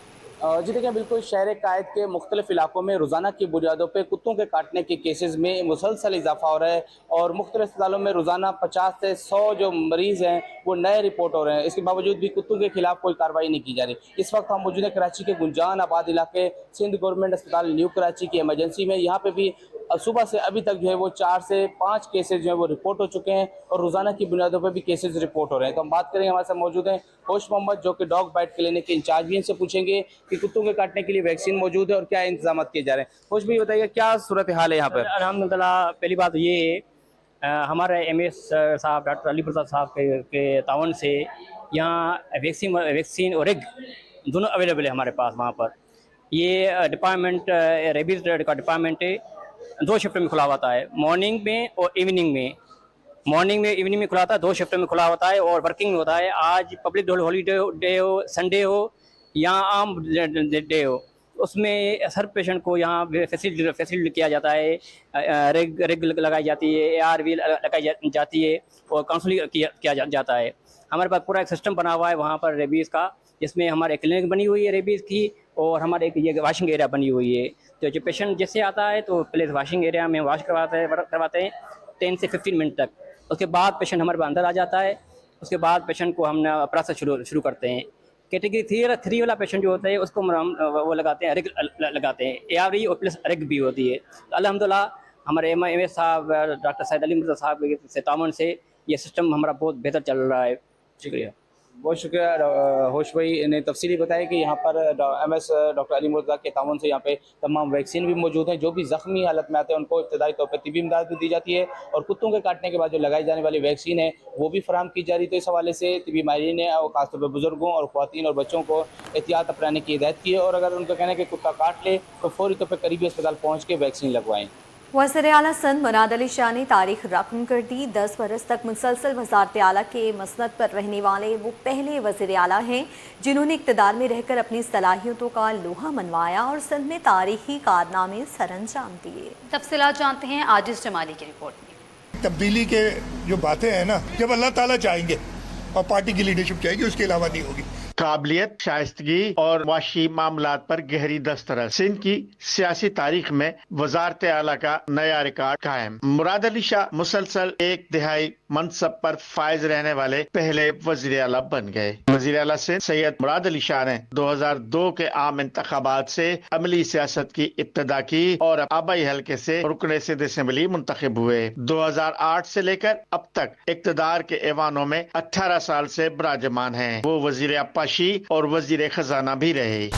जी देखिए, बिल्कुल शहर कायद के मुख्तलिफ इलाकों में रोज़ाना की बुनियादों पर कुत्तों के काटने के केसेस में मुसलसल इजाफा हो रहा है और मुख्तलिफ अस्पतालों में रोज़ाना 50 से 100 जो मरीज़ हैं वो नए रिपोर्ट हो रहे हैं। इसके बावजूद भी कुत्तों के खिलाफ कोई कार्रवाई नहीं की जा रही। इस वक्त हम मौजूद हैं कराची के गुंजान आबाद इलाके सिंध गवर्नमेंट अस्पताल न्यू कराची की एमरजेंसी में। यहाँ पे भी सुबह से अभी तक जो है वो 4 से 5 केसेज जो है वो रिपोर्ट हो चुके हैं और रोज़ाना की बुनियादों पर भी केसेज रिपोर्ट हो रहे हैं। तो हम बात करेंगे, हमारे साथ मौजूद हैं होश मोहम्मद जो कि डॉग बाइट क्लिनिक के इंचार्ज भी, इनसे पूछेंगे कि कुत्तों के काटने के लिए वैक्सीन मौजूद है और क्या इंतजाम किए जा रहे हैं। होश भाई बताइए, क्या सूरत हाल है यहाँ पर? अल्हम्दुलिल्लाह, पहली बात ये है हमारे MS साहब डॉक्टर अली प्रसाद साहब के तावन से यहाँ वैक्सीन और एग दोनों अवेलेबल है हमारे पास। वहाँ पर ये डिपार्टमेंट रेबीज का डिपार्टमेंट है, 2 शिफ्ट में खुला होता है, मॉर्निंग में और इवनिंग में। मॉर्निंग में इवनिंग में खुला होता है, 2 शिफ्ट में खुला होता है और वर्किंग में होता है। आज पब्लिक हॉलीडे डे हो, संडे हो या आम डे हो, उसमें हर पेशेंट को यहाँ फैसिलिटी किया जाता है। रेग लगाई जाती है, ARV लगाई जाती है और काउंसलिंग किया जाता है। हमारे पास पूरा एक सिस्टम बना हुआ है वहाँ पर रेबीज़ का, जिसमें हमारे क्लिनिक बनी हुई है रेबीज़ की और हमारे एक ये वाशिंग एरिया बनी हुई है। तो जो पेशेंट जैसे आता है तो पहले वाशिंग एरिया में वॉश करवाते हैं 10 से 15 मिनट तक। उसके बाद पेशेंट हमारे पास अंदर आ जाता है। उसके बाद पेशेंट को हम प्रोसेस शुरू करते हैं। कैटेगरी 3 वाला पेशेंट जो होता है उसको हम वो लगाते हैं, रिग लगाते हैं, ARV और प्लस रिग भी होती है। तो अल्हम्दुलिल्लाह हमारे MS साहब डॉक्टर सैयद अली मिर्ज़ा साहब से तामन से ये सिस्टम हमारा बहुत बेहतर चल रहा है। शुक्रिया। बहुत शुक्रिया। होश भाई ने तफसीली बताया कि यहाँ पर MS डॉक्टर अली मिर्ज़ा के तावन से यहाँ पे तमाम वैक्सीन भी मौजूद हैं। जो भी ज़ख्मी हालत में आते हैं उनको इब्तदाई तौर पर तिब्बी इमदाद भी दी जाती है और कुत्तों के काटने के बाद जो लगाई जाने वाली वैक्सीन है वो भी फराहम की जा रही। तो इस हवाले से तिब्बी माहिरीन ने और खासतौर पर बुजुर्गों और ख़वातीन और बच्चों को एहतियात अपनाने की हिदायत की है और अगर उनका कहना है कि कुत्ता काट ले तो फौरी तौर पर करीबी अस्पताल पहुँच के वैक्सीन लगवाएँ। वज़ीर आला सिंध मुराद अली शाह ने तारीख रकम कर दी। 10 बरस तक मुसलसल वज़ारत आला के मसनद पर रहने वाले वो पहले वज़ीर आला हैं जिन्होंने इक़्तिदार में रहकर अपनी सलाहियतों का लोहा मनवाया और सिंध में तारीखी कारनामे सरअंजाम दिए। तफसीलात जानते हैं आजिज़ जमाली की रिपोर्ट में। तब्दीली के जो बातें हैं ना, जब अल्लाह ताला चाहेंगे और पार्टी की लीडरशिप चाहेगी, उसके अलावा नहीं होगी। काबिलियत, शाइस्तगी और मुआशी मामलात पर गहरी दस्तरस। सिंध की सियासी तारीख में वजारत आला का नया रिकॉर्ड कायम। मुराद अली शाह मुसलसल 1 तिहाई मनसब पर फायज रहने वाले पहले वजीर आला बन गए। वजीर आला से सैयद मुराद अली शाह ने 2002 के आम इंतखाबात से अमली सियासत की इब्तदा की और आबाई हल्के से रुकने सिंध असेंबली मुंतखब हुए। 2008 से लेकर अब तक इक्तदार के ऐवानों में 18 साल से बराजमान हैं। वो वजीर अब्बाशी और वजीर खजाना भी रहे।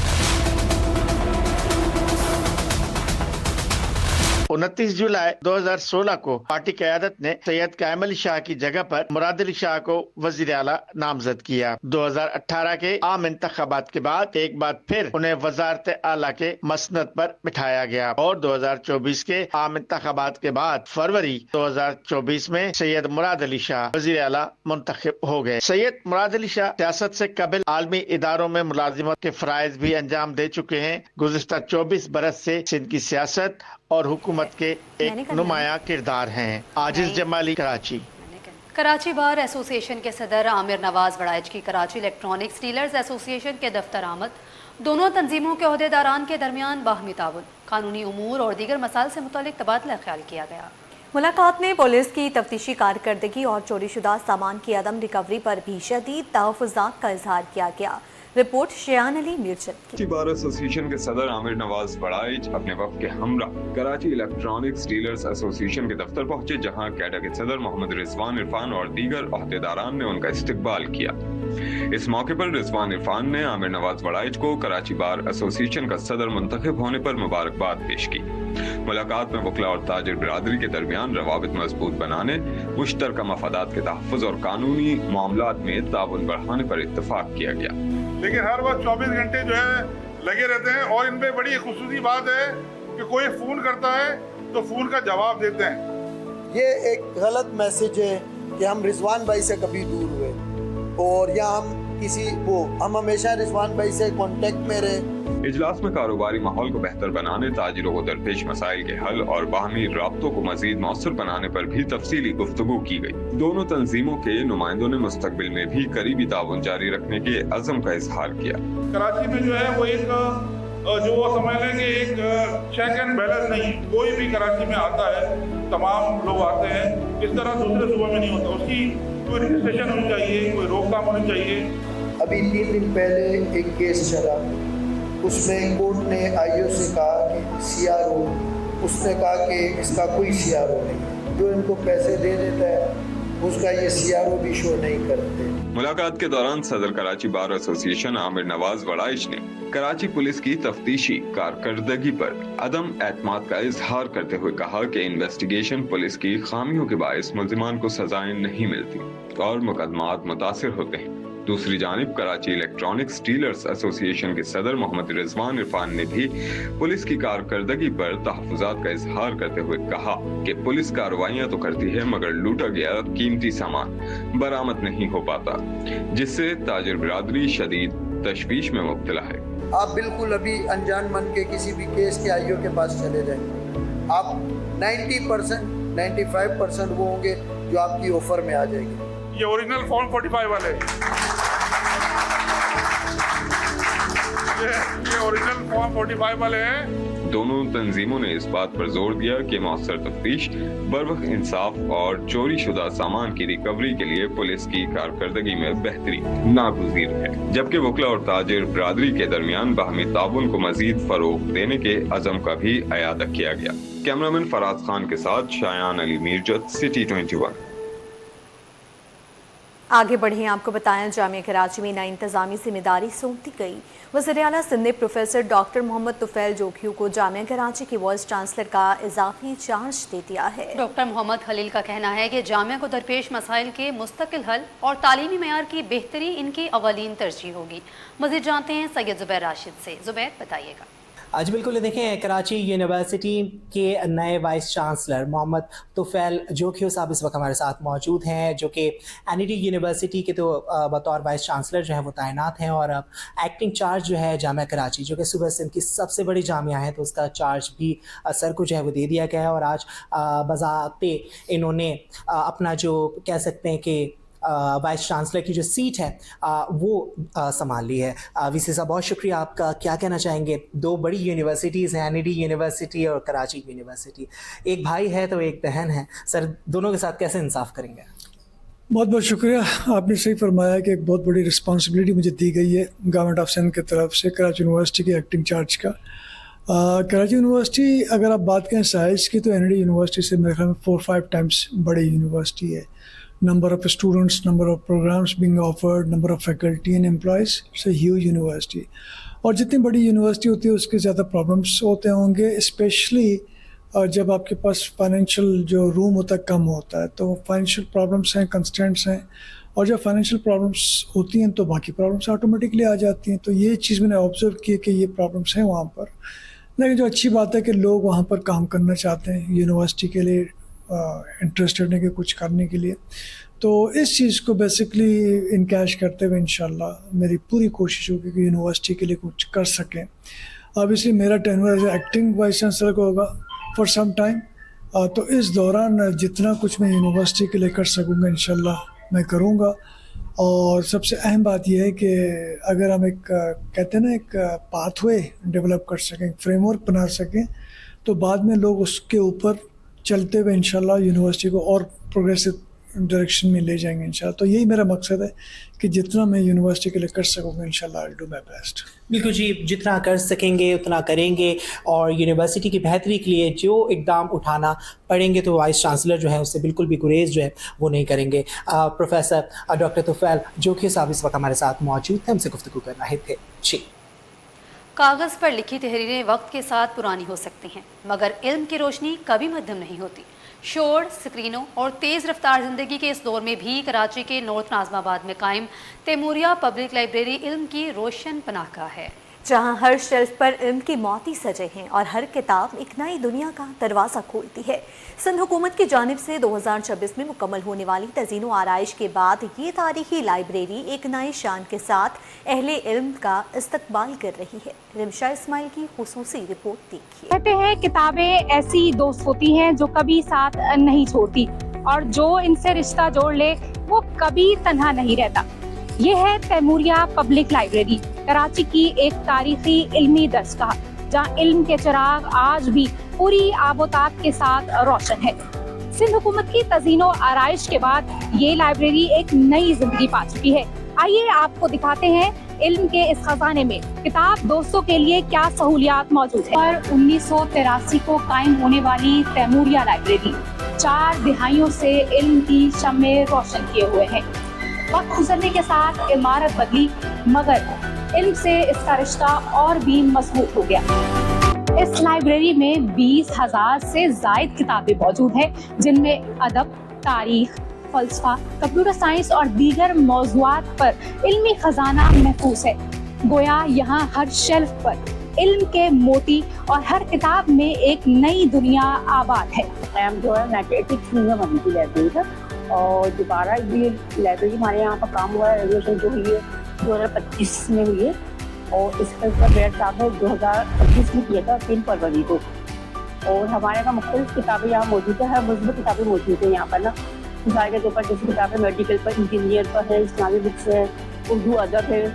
29 जुलाई 2016 को पार्टी क़यादत ने सैयद कायम अली शाह की जगह पर मुराद अली शाह को वजीर आला नामजद किया। 2018 के आम इंतखाबात के बाद एक बार फिर उन्हें वजारत आला के मसनद पर बिठाया गया और 2024 के आम इंतखाबात के बाद फरवरी 2024 में सैयद मुराद अली शाह वजीर आला मुंतखब हो गए। सैयद मुराद अली शाह सियासत से कबल आलमी इदारों में मुलाजिमत के फराइज भी अंजाम दे चुके हैं। गुज़िश्ता 24 बरस से सिंध की सियासत और हुकूमत के एक नुमाया किरदार हैं। आजिज जमाली, कराची। कराची बार एसोसिएशन के सदर आमिर नवाज वड़ाइच की कराची इलेक्ट्रॉनिक्स डीलर्स एसोसिएशन के दफ्तर आमद। दोनों तंजीमों के ओहदेदारान के दरमियान बाहमी ताउन, कानूनी उमूर और दीगर मसाइल से मुतालिक तबादला ख्याल किया गया। मुलाकात में पुलिस की तफ्तीशी कारकर्दगी और चोरीशुदा सामान की अदम रिकवरी पर भी शदीद तहफ़्फ़ुज़ात का इजहार किया गया। रिपोर्ट शयान अली मिर्चत। कराची बार एसोसिएशन के सदर आमिर नवाज वड़ाइच अपने वफ़द के हमरा कराची इलेक्ट्रॉनिक्स डीलर्स एसोसिएशन के दफ्तर पहुंचे, जहां कैडा के सदर मोहम्मद रिजवान इरफान और दीगर ओहदेदारान ने उनका इस्तकबाल किया। इस मौके पर रिजवान इरफान ने आमिर नवाज वड़ाइच को कराची बार एसोसिएशन का सदर मुंतखब होने पर मुबारकबाद पेश की। मुलाकात में वकला और ताजिर बिरादरी के दरमियान रवाबित मजबूत बनाने, मुश्तरका मफादात के तहफ़्फ़ुज़ और कानूनी मामलात में ताउन बढ़ाने पर इत्तफाक किया गया। लेकिन हर वक्त 24 घंटे जो है लगे रहते हैं और इनपे बड़ी खुसूसी बात है कि कोई फ़ोन करता है तो फ़ोन का जवाब देते हैं। ये एक गलत मैसेज है कि हम रिजवान भाई से कभी दूर हुए और या हम हमेशा रिजवान भाई से कांटेक्ट में रहे। इजलास में कारोबारी माहौल को बेहतर बनाने, ताजिरों को दरपेश मसाइल के हल और बाहमी राब्तों को मजीद मौसर बनाने पर भी तफसीली गुफ्तगू की गई। दोनों तंजीमों के नुमाइंदों ने मुस्तकबिल में भी करीबी ताउन जारी रखने के अज़म का इजहार किया। कराची में जो है वो एक जो वो समझ लें कि एक चेक एंड बैलेंस नहीं, कोई भी कराची में आता है, तमाम लोग आते हैं, इस तरह दूसरे सूबे में नहीं होता। उसकी कोई रजिस्ट्रेशन होनी चाहिए, कोई रोकथाम होनी चाहिए। अभी 3 दिन पहले एक केस चला, उसमें कोर्ट ने आईओ से कहा कि सीआरओ, उसने कहा कि इसका कोई सीआरओ नहीं, जो इनको पैसे दे देता है उसका ये सीआरओ भी शो नहीं करते। मुलाकात के दौरान सदर कराची बार एसोसिएशन आमिर नवाज वड़ाइच ने कराची पुलिस की तफ्तीशी कारकर्दगी पर अदम एतमाद का इजहार करते हुए कहा कि इन्वेस्टिगेशन पुलिस की खामियों के बायस मुल्जिमान को सजाएं नहीं मिलती और मुकदमात मुतासिर होते हैं। दूसरी जानिब कराची इलेक्ट्रॉनिक्स डीलर्स एसोसिएशन के सदर मोहम्मद रिजवान इरफान ने भी पुलिस की कारकर्दगी पर तहफ़्फ़ुज़ात का इजहार करते हुए कहा कि पुलिस कार्रवाइयां तो करती है मगर लूटा गया कीमती सामान बरामद नहीं हो पाता, जिससे ताजिर बिरादरी शदीद तशवीश में मुब्तला है। आप बिल्कुल अभी अनजान मन के किसी भी केस के आईओ के पास चले जाएं, आप 90% 95% वो होंगे जो आपकी ऑफर में आ जाएंगे। ये ओरिजिनल फॉर्म 45 वाले, ये ओरिजिनल फॉर्म 45 वाले हैं। दोनों तंजीमों ने इस बात पर जोर दिया कि मौसर तफ्तीश, बरवक्त इंसाफ और चोरी शुदा सामान की रिकवरी के लिए पुलिस की कारकर्दगी में बेहतरी नागुज़ीर है, जबकि वकला और ताजिर बिरादरी के दरमियान बाहमी ताउन को मजीद फरोग देने के अज़म का भी अयादा किया गया। कैमरामैन फराज खान के साथ शायान अली मीरजत, सिटी 21। आगे बढ़े, आपको बताएं जामिया कराची में नई इंतजामी जिम्मेदारी सौंपी गई। वज़ीर आला सिंध ने प्रोफेसर डॉक्टर मोहम्मद तुफैल जोखियों को जामिया कराची की वाइस चांसलर का इजाफी चार्ज दे दिया है। डॉक्टर मोहम्मद खलील का कहना है कि जामिया को दरपेश मसाइल के मुस्तकिल हल और तालीमी मेयार की बेहतरी इनकी अवलीन तरजीह होगी। मज़ीद जानते हैं सैयद ज़ुबैर राशिद से। ज़ुबैर, बताइएगा। आज बिल्कुल देखें, कराची यूनिवर्सिटी के नए वाइस चांसलर मोहम्मद तुफैल जोखियो साहब इस वक्त हमारे साथ मौजूद हैं, जो कि एनईडी यूनिवर्सिटी के तो बतौर वाइस चांसलर जो है वो तैनात हैं और अब एक्टिंग चार्ज जो है जामिया कराची, जो कि सूबे सिंध की सबसे बड़ी जामिया है, तो उसका चार्ज भी सर को जो है वो दे दिया गया है। और आज बज़ाते इन्होंने अपना जो कह सकते हैं कि वाइस चांसलर की जो सीट है वो संभाल ली है। वीसी साहब बहुत शुक्रिया आपका। क्या कहना चाहेंगे? दो बड़ी यूनिवर्सिटीज़ हैं, एनईडी यूनिवर्सिटी और कराची यूनिवर्सिटी, एक भाई है तो एक बहन है, सर दोनों के साथ कैसे इंसाफ करेंगे? बहुत बहुत शुक्रिया। आपने सही फरमाया कि एक बहुत बड़ी रिस्पॉन्सिबिलिटी मुझे दी गई है गवर्नमेंट ऑफ सिंध की तरफ से कराची यूनिवर्सिटी के एक्टिंग चार्ज का। कराची यूनिवर्सिटी अगर आप बात करें साइज़ की तो एनईडी यूनिवर्सिटी से मेरे ख्याल में 4-5 टाइम्स बड़ी यूनिवर्सिटी है। Number of students, number of programs being offered, number of faculty and employees, it's a huge university. और जितनी बड़ी यूनिवर्सिटी होती है उसके ज़्यादा प्रॉब्लम्स होते होंगे, स्पेशली जब आपके पास फाइनेंशियल जो रूम होता है कम होता है, तो फाइनेंशियल प्रॉब्लम्स हैं, कंस्ट्रेंट्स हैं, और जब फाइनेंशियल प्रॉब्लम्स होती हैं तो बाकी प्रॉब्लम्स ऑटोमेटिकली आ जाती हैं। तो ये चीज़ मैंने ऑब्जर्व की कि ये प्रॉब्लम्स हैं वहाँ पर। लेकिन जो अच्छी बात है कि लोग वहाँ पर काम करना चाहते हैं, यूनिवर्सिटी के लिए इंटरेस्टेड हैं कि कुछ करने के लिए। तो इस चीज़ को बेसिकली इनकैश करते हुए इंशाल्लाह मेरी पूरी कोशिश होगी कि यूनिवर्सिटी के लिए कुछ कर सकें। ऑब्वियसली मेरा tenure as acting vice chancellor को होगा फॉर सम टाइम, तो इस दौरान जितना कुछ मैं यूनिवर्सिटी के लिए कर सकूँगा इंशाल्लाह मैं करूँगा। और सबसे अहम बात यह है कि अगर हम एक कहते हैं ना एक पाथवे डेवलप कर सकें, फ्रेमवर्क बना सकें, तो बाद में लोग उसके ऊपर चलते हुए इंशाल्लाह यूनिवर्सिटी को और प्रोग्रेसिव डायरेक्शन में ले जाएंगे इंशाल्लाह। तो यही मेरा मकसद है कि जितना मैं यूनिवर्सिटी के लिए कर सकूँगा इंशाल्लाह I will do my best. बिल्कुल जी, जितना कर सकेंगे उतना करेंगे, और यूनिवर्सिटी की बेहतरी के लिए जो इकदाम उठाना पड़ेंगे तो वाइस चांसलर जो है उससे बिल्कुल भी गुरेज जो है वो नहीं करेंगे। प्रोफेसर डॉक्टर तुफैल जोखी साहब इस वक्त हमारे साथ मौजूद थे, हमसे गुफ्तगू कर रहे थे। जी, कागज़ पर लिखी तहरीरें वक्त के साथ पुरानी हो सकती हैं, मगर इल्म की रोशनी कभी मध्यम नहीं होती। शोर, स्क्रीनों और तेज़ रफ्तार ज़िंदगी के इस दौर में भी कराची के नॉर्थ नाज़माबाद में कायम तैमूरिया पब्लिक लाइब्रेरी इल्म की रोशन पनाहगाह है, जहां हर शेल्फ पर इल्म की मोती सजे हैं और हर किताब एक नई दुनिया का दरवाज़ा खोलती है। सिंध हुकूमत की जानिब से 2026 में मुकम्मल होने वाली तज़ीन व आराइश के बाद ये तारीखी लाइब्रेरी एक नई शान के साथ अहले इल्म का इस्तकबाल कर रही है। रिमशा इस्माइल की खुसूसी रिपोर्ट देखिए। कहते हैं किताबें ऐसी दोस्त होती हैं जो कभी साथ नहीं छोड़ती, और जो इनसे रिश्ता जोड़ ले वो कभी तन्हा नहीं रहता। ये है तैमूरिया पब्लिक लाइब्रेरी, कराची की एक तारीखी इल्मी दरसगाह, जहाँ इल्म के चिराग आज भी पूरी आबोताब के साथ रोशन है। सिंध हुकूमत की तज़ीनो आराइश के बाद ये लाइब्रेरी एक नई जिंदगी पा चुकी है। आइए आपको दिखाते हैं इल्म के इस खजाने में किताब दोस्तों के लिए क्या सहूलियात मौजूद है। पर 1983 को कायम होने वाली तैमूरिया लाइब्रेरी 4 दिहाइयों से इल्म की शम्मे रोशन किए हुए है। वक्त गुजरने के साथ इमारत बदली, मगर इल्म से इसका रिश्ता और भी मजबूत हो गया। इस लाइब्रेरी में 20,000 से जायद किताबें मौजूद हैं, जिनमें अदब, तारीख, फलसफा, कंप्यूटर साइंस और दीगर मौज़ूआत पर इल्मी खजाना महफूज है। गोया यहाँ हर शेल्फ पर इल्म के मोती और हर किताब में एक नई दुनिया आबाद है। जो है 1986 में बनी थी लाइब्रेरी का, और दोबारा ये लाइब्रेरी हमारे यहाँ पर काम हुआ है, रेगुलेशन जो हुई है 2025 में हुई है, और इसका डेट साहब है 2025 में किया था 3 फरवरी को। और हमारे यहाँ मुख्तलिफ किताबें यहाँ मौजूद है, हर मज़हब किताबें मौजूद है यहाँ पर ना। मिसाल के तौर पर जैसे किताबें मेडिकल पर, इंजीनियर पर है, इस्लामी बुक्स है, उर्दू अदब है,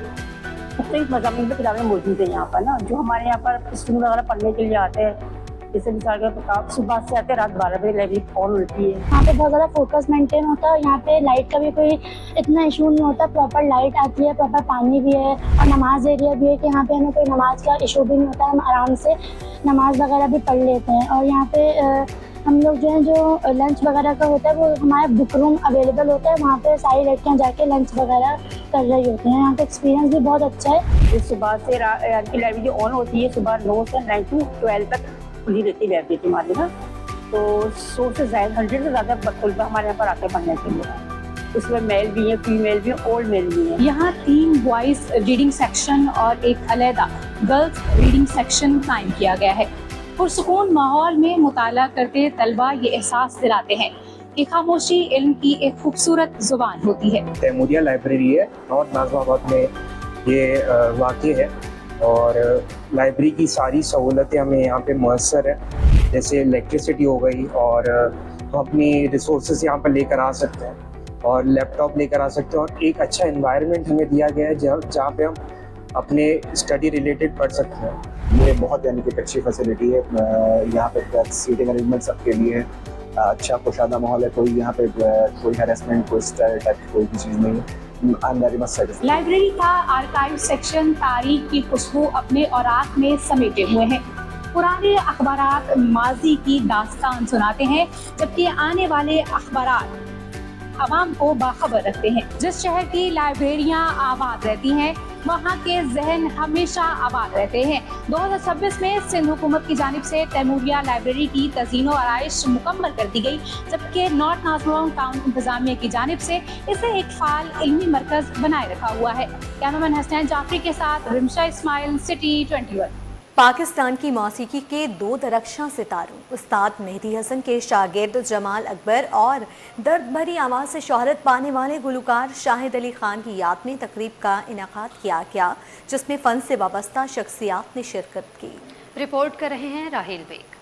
मुख्तलिफ मज़ामीन पर किताबें मौजूद है यहाँ पर ना, जो हमारे यहाँ पर स्टूडेंट वगैरह पढ़ने के लिए आते हैं। जैसे मिसाल के किताब सुबह से आते हैं, रात 12 बजे लाइब्रेरी ऑन होती है। यहाँ पे बहुत ज़्यादा फोकस मेंटेन होता है, यहाँ पे लाइट का भी कोई इतना इशू नहीं होता, प्रॉपर लाइट आती है, प्रॉपर पानी भी है, और नमाज एरिया भी है कि यहाँ पे हमें कोई नमाज का इशू भी नहीं होता, हम आराम से नमाज वगैरह भी पढ़ लेते हैं। और यहाँ पे हम लोग जो है जो लंच वगैरह का होता है वो हमारे बुक रूम अवेलेबल होता है, वहाँ पे सारी लड़कियाँ जाके लंच वगैरह कर रही होती हैं। यहाँ पे एक्सपीरियंस भी बहुत अच्छा है। सुबह से की लाइब्रेरी ऑन होती है, सुबह 9 से 9 to 12 तक खुली रहती है लाइब्रेरी हमारी ना। तो 100 से ज़्यादा 100 से ज़्यादा तलबा हमारे यहाँ पर आते हैं पढ़ने के लिए। उसमें मेल भी है, फीमेल भी है, ओल्ड मेल भी है। यहाँ 3 बॉयज़ रीडिंग सेक्शन और एक अलहदा गर्ल्स रीडिंग सेक्शन कायम किया गया है। पुरसुकून माहौल में मुताला करते तलबा ये एहसास दिलाते हैं कि खामोशी इल्म की एक खूबसूरत जुबान होती है। तैमूरिया लाइब्रेरी है, नॉर्थ नाज़माबाद में ये वाक़ई है, और लाइब्रेरी की सारी सहूलतें हमें यहाँ पे मुयस्सर है, जैसे इलेक्ट्रिसिटी हो गई, और हम अपनी रिसोर्सेज यहाँ पर लेकर आ सकते हैं। اور لیپ ٹاپ لے کر آ سکتے ہیں، اور ایک اچھا انوائرمنٹ ہمیں دیا گیا ہے جہاں پہ ہم اپنے اسٹڈی ریلیٹڈ پڑھ سکتے ہیں۔ یہ بہت یعنی کہ اچھی فیسلٹی ہے، یہاں پہ سیٹنگ ارینجمنٹ سب کے لیے ہے، اچھا کشادہ ماحول ہے، کوئی یہاں پہ کوئی ہیرسمنٹ کوئی ٹائپ کوئی بھی چیز نہیں ہے۔ لائبریری کا آرکائیو سیکشن تاریخ کی خوشبو اپنے اوراق میں سمیٹے ہوئے ہیں۔ پرانے اخبارات ماضی کی داستان سناتے ہیں، جبکہ آنے والے اخبارات عوام کو باخبر رکھتے ہیں۔ جس شہر کی لائبریریاں آباد رہتی ہیں وہاں کے ذہن ہمیشہ آباد رہتے ہیں۔ 2026 میں سندھ حکومت کی جانب سے تیموریہ لائبریری کی تزئین و آرائش مکمل کر دی گئی، جبکہ نارتھ نازمون ٹاؤن انتظامیہ کی جانب سے اسے ایک فعال علمی مرکز بنائے رکھا ہوا ہے۔ کیمرمین حسنین جعفری کے ساتھ رمشا اسماعیل، سٹی 21۔ پاکستان کی موسیقی کے دو درخشاں ستاروں استاد مہدی حسن کے شاگرد جمال اکبر اور درد بھری آواز سے شہرت پانے والے گلوکار شاہد علی خان کی یاد میں تقریب کا انعقاد کیا گیا، جس میں فن سے وابستہ شخصیات نے شرکت کی۔ رپورٹ کر رہے ہیں راہیل بیگ۔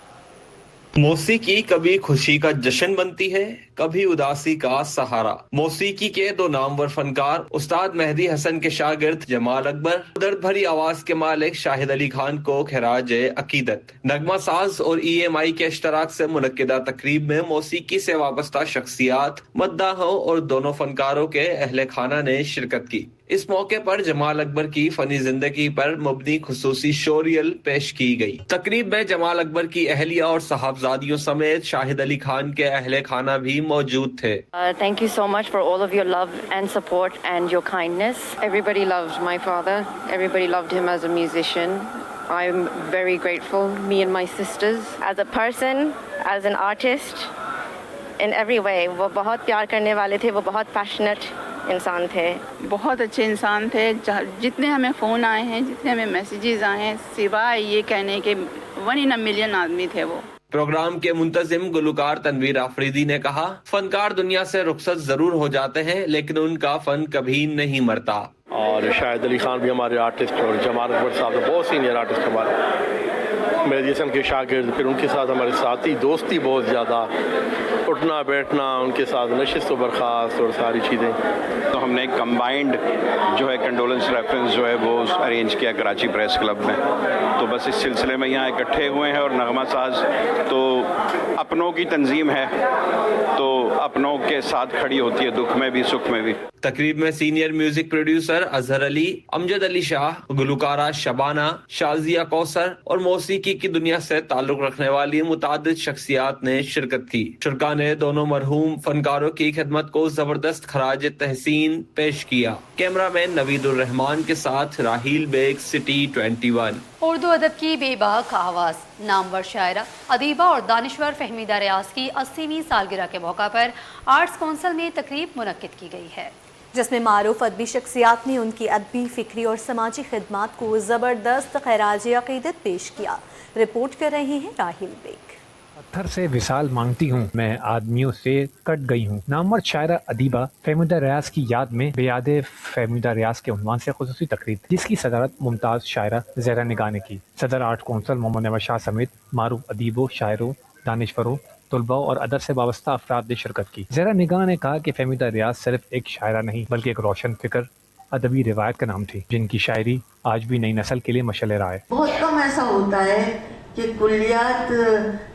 موسیقی کبھی خوشی کا جشن بنتی ہے، کبھی اداسی کا سہارا۔ موسیقی کے دو نامور فنکار استاد مہدی حسن کے شاگرد جمال اکبر، درد بھری آواز کے مالک شاہد علی خان کو خراج عقیدت۔ نغمہ ساز اور EMI کے اشتراک سے منعقدہ تقریب میں موسیقی سے وابستہ شخصیات، مداحوں اور دونوں فنکاروں کے اہل خانہ نے شرکت کی۔ اس موقع پر جمال اکبر کی فنی زندگی پر مبنی خصوصی شوریل پیش کی گئی۔ تقریب میں جمال اکبر کی اہلیہ اور صاحبزادیوں سمیت شاہد علی خان کے اہل خانہ بھی موجود تھے۔ Thank you so much for all of your love and support and your kindness. Everybody loved my father. Everybody loved him as a musician. I'm very grateful, me and my sisters. As a person, as an artist, in every way. وہ بہت پیار کرنے والے تھے، وہ بہت passionate انسان تھے، بہت اچھے انسان تھے۔ جتنے ہمیں فون آئے ہیں، جتنے ہمیں میسیجز آئے ہیں، سوائے یہ کہنے کہ 1 in a million آدمی تھے وہ۔ پروگرام کے منتظم گلوکار تنویر آفریدی نے کہا، فنکار دنیا سے رخصت ضرور ہو جاتے ہیں لیکن ان کا فن کبھی نہیں مرتا۔ اور شاہد علی خان بھی ہمارے آرٹسٹ، اور جمال اکبر صاحب بہت سینئر آرٹسٹ ہمارے، مہدی حسن کے شاگرد، پھر ان کے ساتھ ہمارے ساتھی دوستی بہت زیادہ، اٹھنا بیٹھنا ان کے ساتھ، نشست و برخاست اور ساری چیزیں۔ تو ہم نے ایک کمبائنڈ جو ہے کنڈولنس ریفرنس جو ہے وہ ارینج کیا کراچی پریس کلب میں، تو بس اس سلسلے میں یہاں اکٹھے ہوئے ہیں۔ اور نغمہ ساز تو اپنوں کی تنظیم ہے، تو اپنوں کے ساتھ کھڑی ہوتی ہے، دکھ میں بھی سکھ میں بھی۔ تقریب میں senior music producer Azhar Ali, امجد علی شاہ، گلوکارہ شبانہ، شازیہ کوثر اور موسیقی کی دنیا سے تعلق رکھنے والی متعدد شخصیات نے شرکت کی۔ شرکا نے دونوں مرحوم فنکاروں کی خدمت کو زبردست خراج تحسین پیش کیا۔ کیمرہ مین نوید الرحمان کے ساتھ راہیل بیگ، سٹی 21۔ اردو ادب کی بے باک آواز، نامور شاعرہ، ادیبہ اور دانشور فہمیدہ ریاض کی 80ویں سالگرہ کے موقع پر آرٹس کونسل میں تقریب منعقد کی گئی ہے، جس میں معروف ادبی شخصیات نے ان کی ادبی، فکری اور سماجی خدمات کو زبردست خراج عقیدت پیش کیا۔ رپورٹ کر رہے ہیں راہیل بیگ۔ پتھر سے وصال مانگتی ہوں، میں آدمیوں سے کٹ گئی ہوں، نامور شاعرہ ادیبہ فہمیدہ ریاض کی یاد میں بیاد فہمیدہ ریاض کے عنوان سے خصوصی تقریب، جس کی صدارت ممتاز شاعرہ زہرا نگاہ نے کی۔ صدر آرٹ کونسل محمد نواز شاہ سمیت معروف ادیبوں، شاعروں، دانشوروں، طلباء اور ادب سے وابستہ افراد نے شرکت کی۔ زہرا نگاہ نے کہا کہ فہمیدہ ریاض صرف ایک شاعرہ نہیں بلکہ ایک روشن فکر، ادبی روایت کا نام تھی، جن کی شاعری آج بھی نئی نسل کے لیے مشعل راہ ہے۔ بہت کم ایسا ہوتا ہے کہ کلیات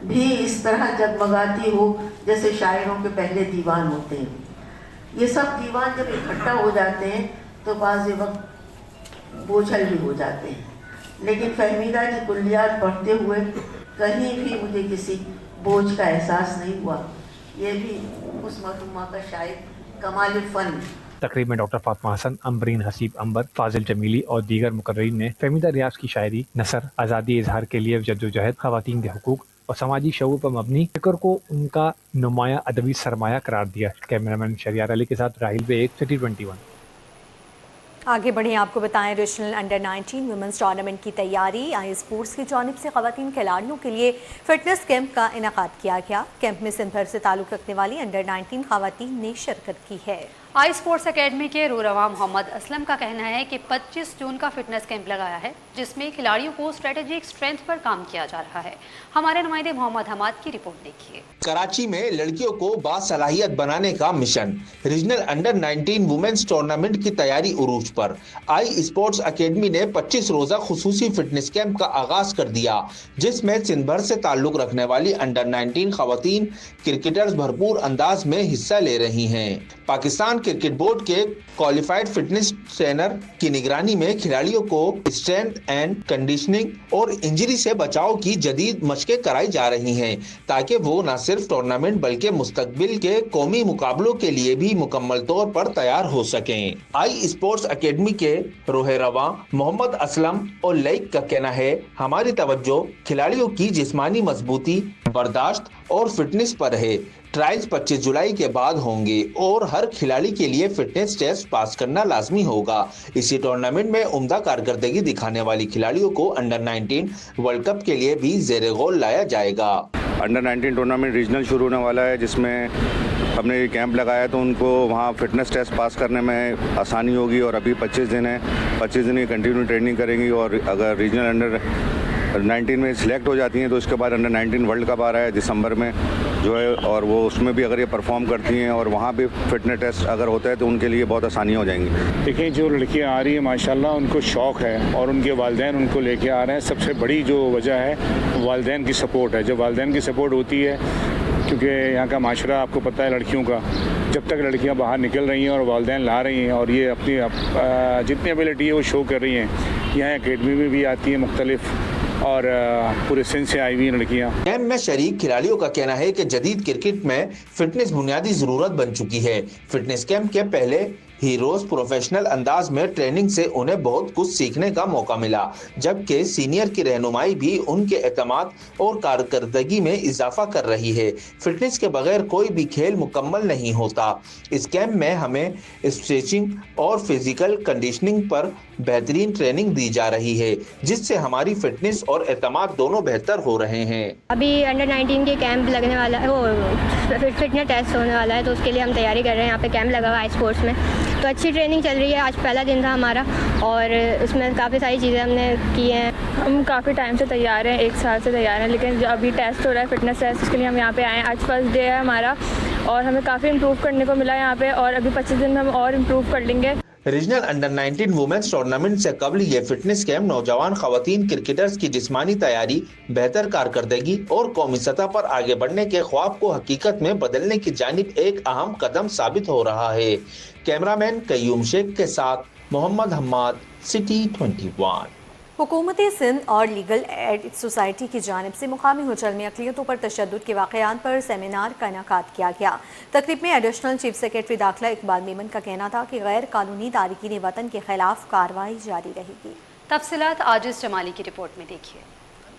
بھی اس طرح جگمگاتی ہو جیسے شاعروں کے پہلے دیوان ہوتے ہیں۔ یہ سب دیوان جب اکٹھا ہو جاتے ہیں تو بعض وقت بوجھل بھی ہو جاتے ہیں، لیکن فہمیدہ کی کلیات پڑھتے ہوئے کہیں بھی مجھے کسی بوجھ کا احساس نہیں ہوا۔ یہ بھی اس مرحومہ کا شاید کمال فن۔ تقریب میں ڈاکٹر فاطمہ حسن، امبرین حسیب امبر، فاضل جمیلی اور دیگر مقررین نے فہمیدہ ریاض کی شاعری، نثر، آزادی اظہار کے لیے جدوجہد، خواتین کے حقوق اور سماجی شعور پر مبنی فکر کو ان کا نمایاں ادبی سرمایہ قرار دیا۔ کیمرامین شہریار علی کے ساتھ راہیل بیگ، سٹی 21۔ آگے بڑھیں، آپ کو بتائیں ریجنل انڈر 19 ویمنز ٹورنامنٹ کی تیاری۔ آئی اسپورٹس کی جانب سے خواتین کھلاڑیوں کے لیے فٹنس کیمپ کا انعقاد کیا گیا۔ کیمپ میں سندھ بھر سے تعلق رکھنے والی انڈر 19 خواتین نے شرکت کی ہے۔ आई स्पोर्ट्स एकेडमी के रूरवा मोहम्मद असलम का कहना है कि 25 जून का फिटनेस कैंप लगाया है जिसमें खिलाड़ियों को स्ट्रेटेजिक स्ट्रेंथ पर काम किया जा रहा है। हमारे नुमाइंदे मोहम्मद हमाद की रिपोर्ट देखिए। कराची में लड़कियों को बासलाहियत बनाने का mission, regional under 19 women's tournament की तैयारी उरूज पर। आई स्पोर्ट्स एकेडमी ने 25 रोजा खुसूसी फिटनेस कैंप का आगाज कर दिया, जिसमें सिंध भर से ताल्लुक रखने वाली अंडर 19 खवातीन क्रिकेटर्स भरपूर अंदाज में हिस्सा ले रही हैं। पाकिस्तान क्रिकेट बोर्ड के क्वालिफाइड फिटनेस ट्रेनर की निगरानी में खिलाड़ियों को स्ट्रेंथ एंड कंडीशनिंग और इंजरी से बचाव की जदीद मशकें कराई जा रही हैं, ताकि वो न सिर्फ टूर्नामेंट बल्कि मुस्तकबिल के कौमी मुकाबलों के लिए भी मुकम्मल तौर पर तैयार हो सकें। आई स्पोर्ट्स एकेडमी के रोहरवा मोहम्मद असलम और लईक का कहना है, हमारी तवज्जो खिलाड़ियों की जिस्मानी मजबूती, बर्दाश्त और फिटनेस पर है। ट्रायल्स 25 जुलाई के बाद होंगे और हर खिलाड़ी के लिए फिटनेस टेस्ट पास करना लाजमी होगा। इसी टूर्नामेंट में उम्दा कारकर्दगी दिखाने वाली खिलाड़ियों को अंडर 19 वर्ल्ड कप के लिए भी ज़ेरे गौर लाया जाएगा। अंडर 19 टूर्नामेंट रीजनल शुरू होने वाला है, जिसमें हमने ये कैंप लगाया तो उनको वहाँ फिटनेस टेस्ट पास करने में आसानी होगी। और अभी 25 दिन है, 25 दिन की कंटिन्यू ट्रेनिंग करेंगी और अगर रीजनल अंडर 19 में सिलेक्ट हो जाती हैं तो उसके बाद अंडर 19 वर्ल्ड कप आ रहा है दिसंबर में जो है, और वो उसमें भी अगर ये परफॉर्म करती हैं और वहाँ भी फिटनेस टेस्ट अगर होता है तो उनके लिए बहुत आसानी हो जाएंगी। देखिए, जो लड़कियाँ आ रही हैं माशाल्लाह उनको शौक़ है और उनके वालिदैन उनको लेके आ रहे हैं। सबसे बड़ी जो वजह है वालिदैन की सपोर्ट है। जब वालिदैन की सपोर्ट होती है, क्योंकि यहाँ का माशरा आपको पता है लड़कियों का, जब तक लड़कियाँ बाहर निकल रही हैं और वालिदैन ला रही हैं और ये अपनी जितनी एबिलिटी है वो शो कर रही हैं, यहाँ एकेडमी में भी आती हैं मुख्तलिफ और पूरे सिंध से आई हुई लड़कियाँ। कैंप में शरीक खिलाड़ियों का कहना है कि जदीद क्रिकेट में फिटनेस बुनियादी जरूरत बन चुकी है। फिटनेस कैंप के पहले ही रोज प्रोफेशनल अंदाज में ट्रेनिंग से उन्हें बहुत कुछ सीखने का मौका मिला, जबकि सीनियर की रहनुमाई भी उनके एतमाद और कारकर्दगी में इजाफा कर रही है। फिटनेस के बगैर कोई भी खेल मुकम्मल नहीं होता। इस कैंप में हमें स्ट्रेचिंग और फिजिकल कंडीशनिंग पर बेहतरीन ट्रेनिंग दी जा रही है, जिससे हमारी फिटनेस और एतमाद दोनों बेहतर हो रहे हैं। अभी अंडर 19 के कैंप लगने वाला है, वो फिटनेस टेस्ट होने वाला है, तो उसके लिए हम तैयारी कर रहे हैं। यहाँ पे कैंप लगा हुआ है स्पोर्ट्स में, तो अच्छी ट्रेनिंग चल रही है। आज पहला दिन था हमारा और उसमें काफ़ी सारी चीज़ें हमने की हैं। हम काफ़ी टाइम से तैयार हैं, 1 साल से तैयार हैं, लेकिन जो अभी टेस्ट हो रहा है फिटनेस टेस्ट, उसके लिए हम यहाँ पे आए हैं। आज फर्स्ट डे है हमारा और हमें काफ़ी इम्प्रूव करने को मिला यहाँ पे, और अभी 25 दिन में हम और इम्प्रूव कर लेंगे। रीजनल अंडर 19 वुमेन्स टूर्नामेंट से कबल ये फिटनेस कैंप नौजवान खवातीन क्रिकेटर्स की जिस्मानी तैयारी, बेहतर कारकर्दगी और कौमी सतह पर आगे बढ़ने के ख्वाब को हकीकत में बदलने की जानिब एक अहम कदम साबित हो रहा है। कैमरामैन कयूम शेख के साथ मोहम्मद हम्माद, सिटी 21। हुकूमत सिंध और लीगल एड सोसाइटी की जानिब से मुकामी होटल में अक़लियतों पर तशद्दुद के वाक़यात पर सेमिनार का इनेकाद किया गया। तकरीब में एडिशनल चीफ सेक्रेटरी दाखिला इकबाल मेमन का कहना था कि गैर कानूनी तारिकीन वतन के खिलाफ कार्रवाई जारी रहेगी। तफसीलात आजिज़ जमाली की रिपोर्ट में देखिए।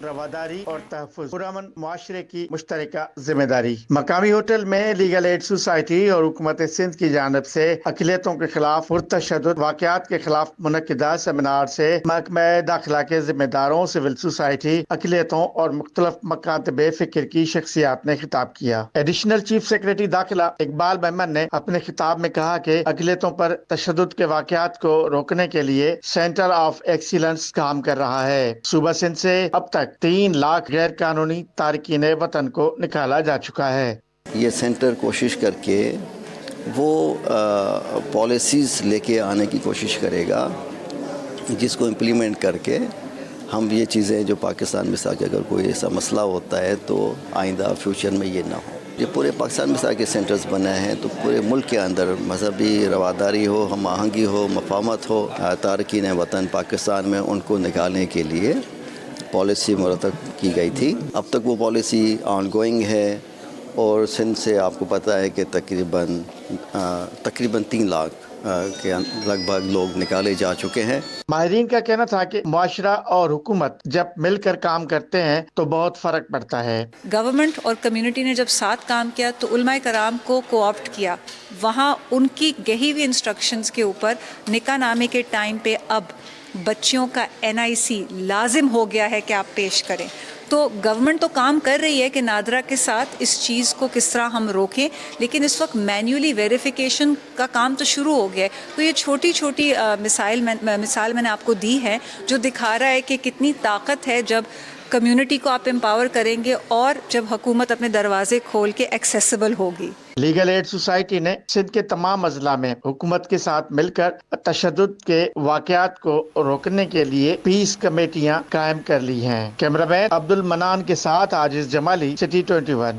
रवादारी और तहफ़्फ़ुज़ पुरअमन मुआशरे की मुश्तरका जिम्मेदारी। मकामी होटल में लीगल एड सोसाइटी और हुकूमत सिंध की जानिब से अक़लियतों के खिलाफ पुरतशद्दुद वाक़यात के खिलाफ मुनक़िदा सेमिनार से महकमा दाखिला के जिम्मेदारों, सिविल सोसाइटी, अक़लियतों और मुख्तलिफ मकातबे फ़िक्र की शख्सियात ने खिताब किया। एडिशनल चीफ सेक्रेटरी दाखिला इकबाल मेमन ने अपने खिताब में कहा कि अक़लियतों पर तशद्दुद के वाक़यात को रोकने के लिए सेंटर ऑफ एक्सीलेंस काम कर रहा है। सूबा सिंध से अब तक 3 लाख गैर कानूनी तारकीन वतन को निकाला जा चुका है। ये सेंटर कोशिश करके वो पॉलिसीज़ लेके आने की कोशिश करेगा जिसको इम्प्लीमेंट करके हम ये चीज़ें जो पाकिस्तान में साथ अगर कोई ऐसा मसला होता है तो आइंदा फ्यूचर में ये ना हो। ये पूरे पाकिस्तान में साथ के सेंटर्स बने हैं तो पूरे मुल्क के अंदर मजहबी रवादारी हो, हम आहंगी हो, मफामत हो, तारकीन वतन पाकिस्तान में उनको निकालने के लिए पॉलिसी मुरतब की गई थी। अब तक वो पॉलिसी ऑन गोइंग है और सिंध से आपको पता है कि तकरीबन 3 लाख के लगभग लोग निकाले जा चुके हैं। माहिरीन का कहना था कि मुआशरा और हुकूमत जब मिलकर काम करते हैं तो बहुत फ़र्क पड़ता है। गवर्नमेंट और कम्युनिटी ने जब साथ काम किया तो उलमाए कराम को कोऑप्ट किया। वहाँ उनकी गही हुई इंस्ट्रक्शंस के ऊपर निकाह नामे के टाइम पे अब बच्चियों का NIC लाजिम हो गया है कि आप पेश करें। تو گورنمنٹ تو کام کر رہی ہے کہ نادرا کے ساتھ اس چیز کو کس طرح ہم روکیں، لیکن اس وقت مینولی ویریفیکیشن کا کام تو شروع ہو گیا ہے. تو یہ چھوٹی چھوٹی مثال میں نے آپ کو دی ہے جو دکھا رہا ہے کہ کتنی طاقت ہے جب کمیونٹی کو آپ امپاور کریں گے اور جب حکومت اپنے دروازے کھول کے ایکسیسیبل ہوگی. لیگل ایڈ سوسائٹی نے سندھ کے تمام اضلاع میں حکومت کے ساتھ مل کر تشدد کے واقعات کو روکنے کے لیے پیس کمیٹیاں قائم کر لی ہیں. کیمرہ مین عبد المنان کے ساتھ عاجز جمالی، سٹی 21.